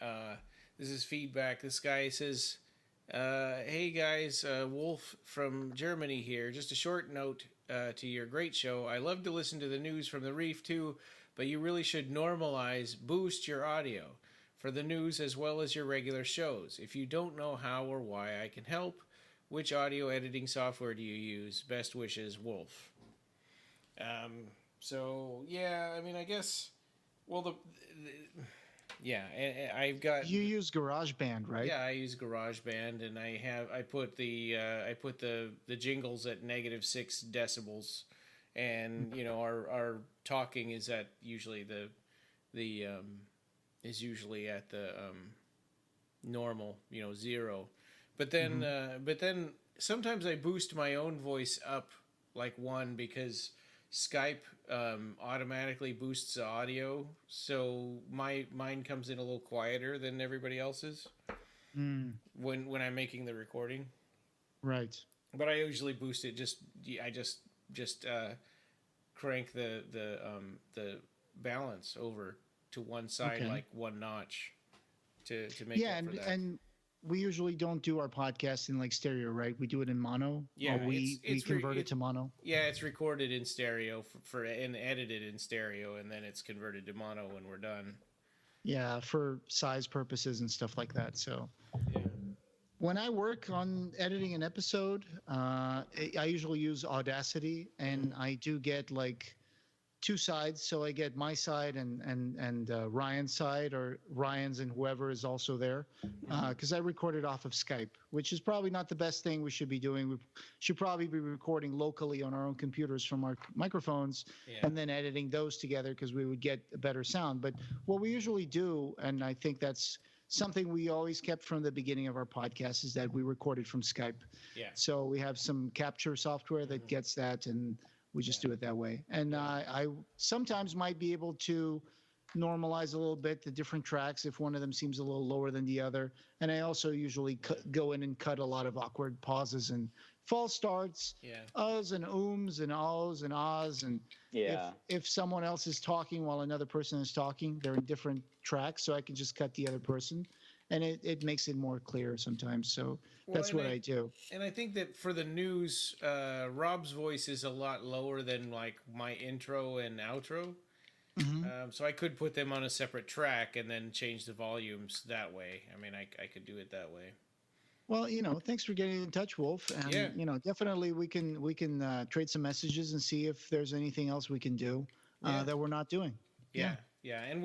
This is feedback. This guy says, hey guys, Wolf from Germany here. Just a short note to your great show. I love to listen to the news from the Reef too, but you really should boost your audio for the news as well as your regular shows. If you don't know how or why I can help, which audio editing software do you use? Best wishes, Wolf. So yeah, I mean, I guess, well, I've got. You use GarageBand, right? Yeah, I use GarageBand, and I put the jingles at -6 decibels, and our talking is at usually is usually at the normal, 0, but then sometimes I boost my own voice up like 1 because Skype automatically boosts the audio, so mine comes in a little quieter than everybody else's when I'm making the recording. Right. But I usually boost it. I just crank the balance over to one side, like 1 notch, to make up for that. And we usually don't do our podcast in like stereo, right? We do it in mono. Yeah, we convert it to mono. Yeah, it's recorded in stereo and edited in stereo, and then it's converted to mono when we're done. Yeah, for size purposes and stuff like that. So, when I work on editing an episode, I usually use Audacity, and I do get like two sides, so I get my side and Ryan's side, or Ryan's and whoever is also there, because I recorded off of Skype, which is probably not the best thing we should be doing. We should probably be recording locally on our own computers from our microphones, and then editing those together, because we would get a better sound. But what we usually do, and I think that's something we always kept from the beginning of our podcast, is that we recorded from Skype. Yeah. So we have some capture software that gets that, and we just do it that way. And I sometimes might be able to normalize a little bit the different tracks if one of them seems a little lower than the other. And I also usually go in and cut a lot of awkward pauses and false starts, uhs and ums and ahs and ahs. And if someone else is talking while another person is talking, they're in different tracks, so I can just cut the other person. And it makes it more clear sometimes. So that's what I do. And I think that for the news, Rob's voice is a lot lower than like my intro and outro. So I could put them on a separate track and then change the volumes that way. I mean, I could do it that way. Well, thanks for getting in touch, Wolf. And, definitely we can trade some messages and see if there's anything else we can do that we're not doing. Yeah. And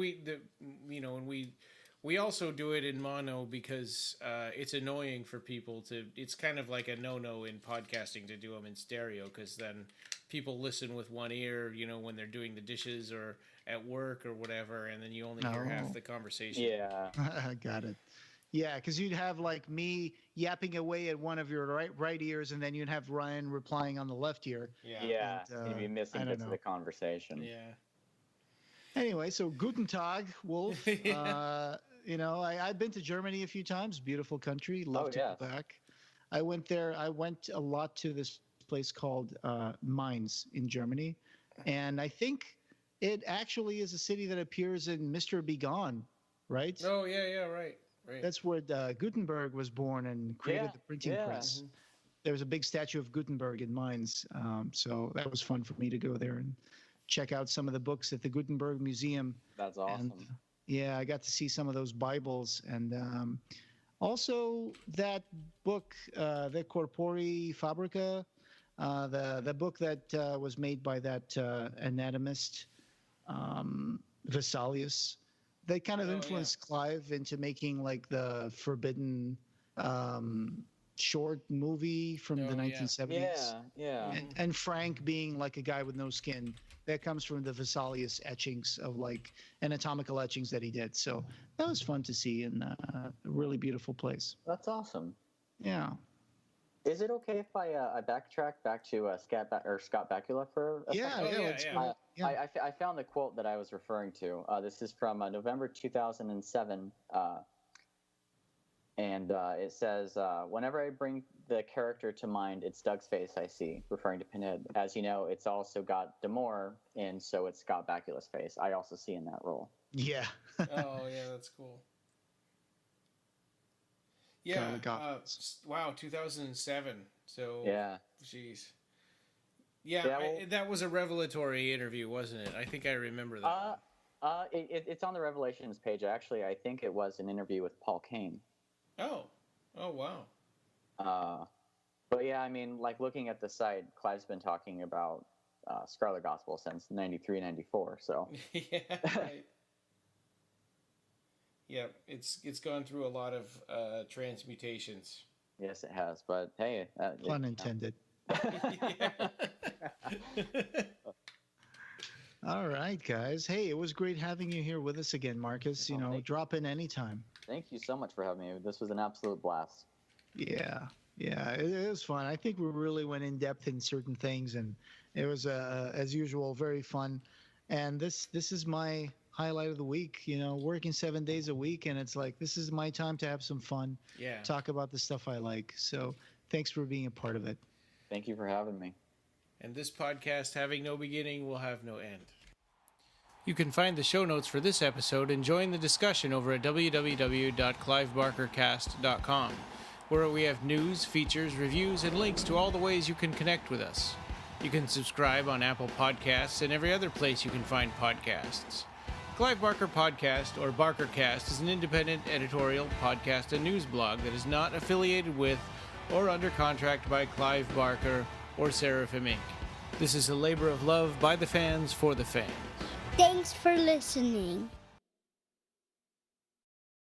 we also do it in mono because it's annoying for people to. It's kind of like a no-no in podcasting to do them in stereo, because then people listen with one ear, when they're doing the dishes or at work or whatever, and then you only hear half the conversation. Yeah, I got it. Yeah, because you'd have like me yapping away at one of your right ears, and then you'd have Ryan replying on the left ear. Yeah, and, you'd be missing bits of the conversation. Yeah. Anyway, so Guten Tag, Wolf. I've been to Germany a few times. Beautiful country. Love to go back. I went there. I went a lot to this place called Mainz in Germany. And I think it actually is a city that appears in Mr. Begone, right? Oh, yeah, right. That's where Gutenberg was born and created the printing press. Mm-hmm. There was a big statue of Gutenberg in Mainz. So that was fun for me to go there and check out some of the books at the Gutenberg Museum. That's awesome. And, I got to see some of those Bibles, and also that book, the Corpori Fabrica, the book that was made by that anatomist Vesalius. They kind of influenced Clive into making like the Forbidden short movie from the 1970s. Yeah. And Frank being like a guy with no skin. That comes from the Vesalius etchings of like anatomical etchings that he did. So that was fun to see, in a really beautiful place. That's awesome. Yeah. Is it okay if I backtrack back to Scott Bakula for a second? I found the quote that I was referring to. This is from November 2007. And it says, whenever I bring the character to mind, it's Doug's face I see, referring to Pinhead. As you know, it's also got D'Amour, and so it's Scott Bakula's face. I also see in that role. Yeah. Oh, yeah, that's cool. Yeah. Wow, 2007. So, jeez. Yeah, that was a revelatory interview, wasn't it? I think I remember that. It's on the Revelations page. Actually, I think it was an interview with Paul Kane. Oh, wow. But yeah, I mean, like looking at the site, Clive's been talking about Scarlet Gospel since 93, 94, so. Yeah, right. Yeah, it's gone through a lot of transmutations. Yes, it has, but hey. Pun intended. All right, guys. Hey, it was great having you here with us again, Marcus. Drop in anytime. Thank you so much for having me. This was an absolute blast. Yeah, it was fun. I think we really went in depth in certain things, and it was, as usual, very fun. And this is my highlight of the week. Working 7 days a week, and it's like, this is my time to have some fun. Yeah. Talk about the stuff I like. So thanks for being a part of it. Thank you for having me. And this podcast, having no beginning, will have no end. You can find the show notes for this episode and join the discussion over at www.clivebarkercast.com, where we have news, features, reviews, and links to all the ways you can connect with us. You can subscribe on Apple Podcasts and every other place you can find podcasts. Clive Barker Podcast, or BarkerCast, is an independent editorial, podcast, and news blog that is not affiliated with or under contract by Clive Barker or Seraphim Inc. This is a labor of love by the fans for the fans. Thanks for listening.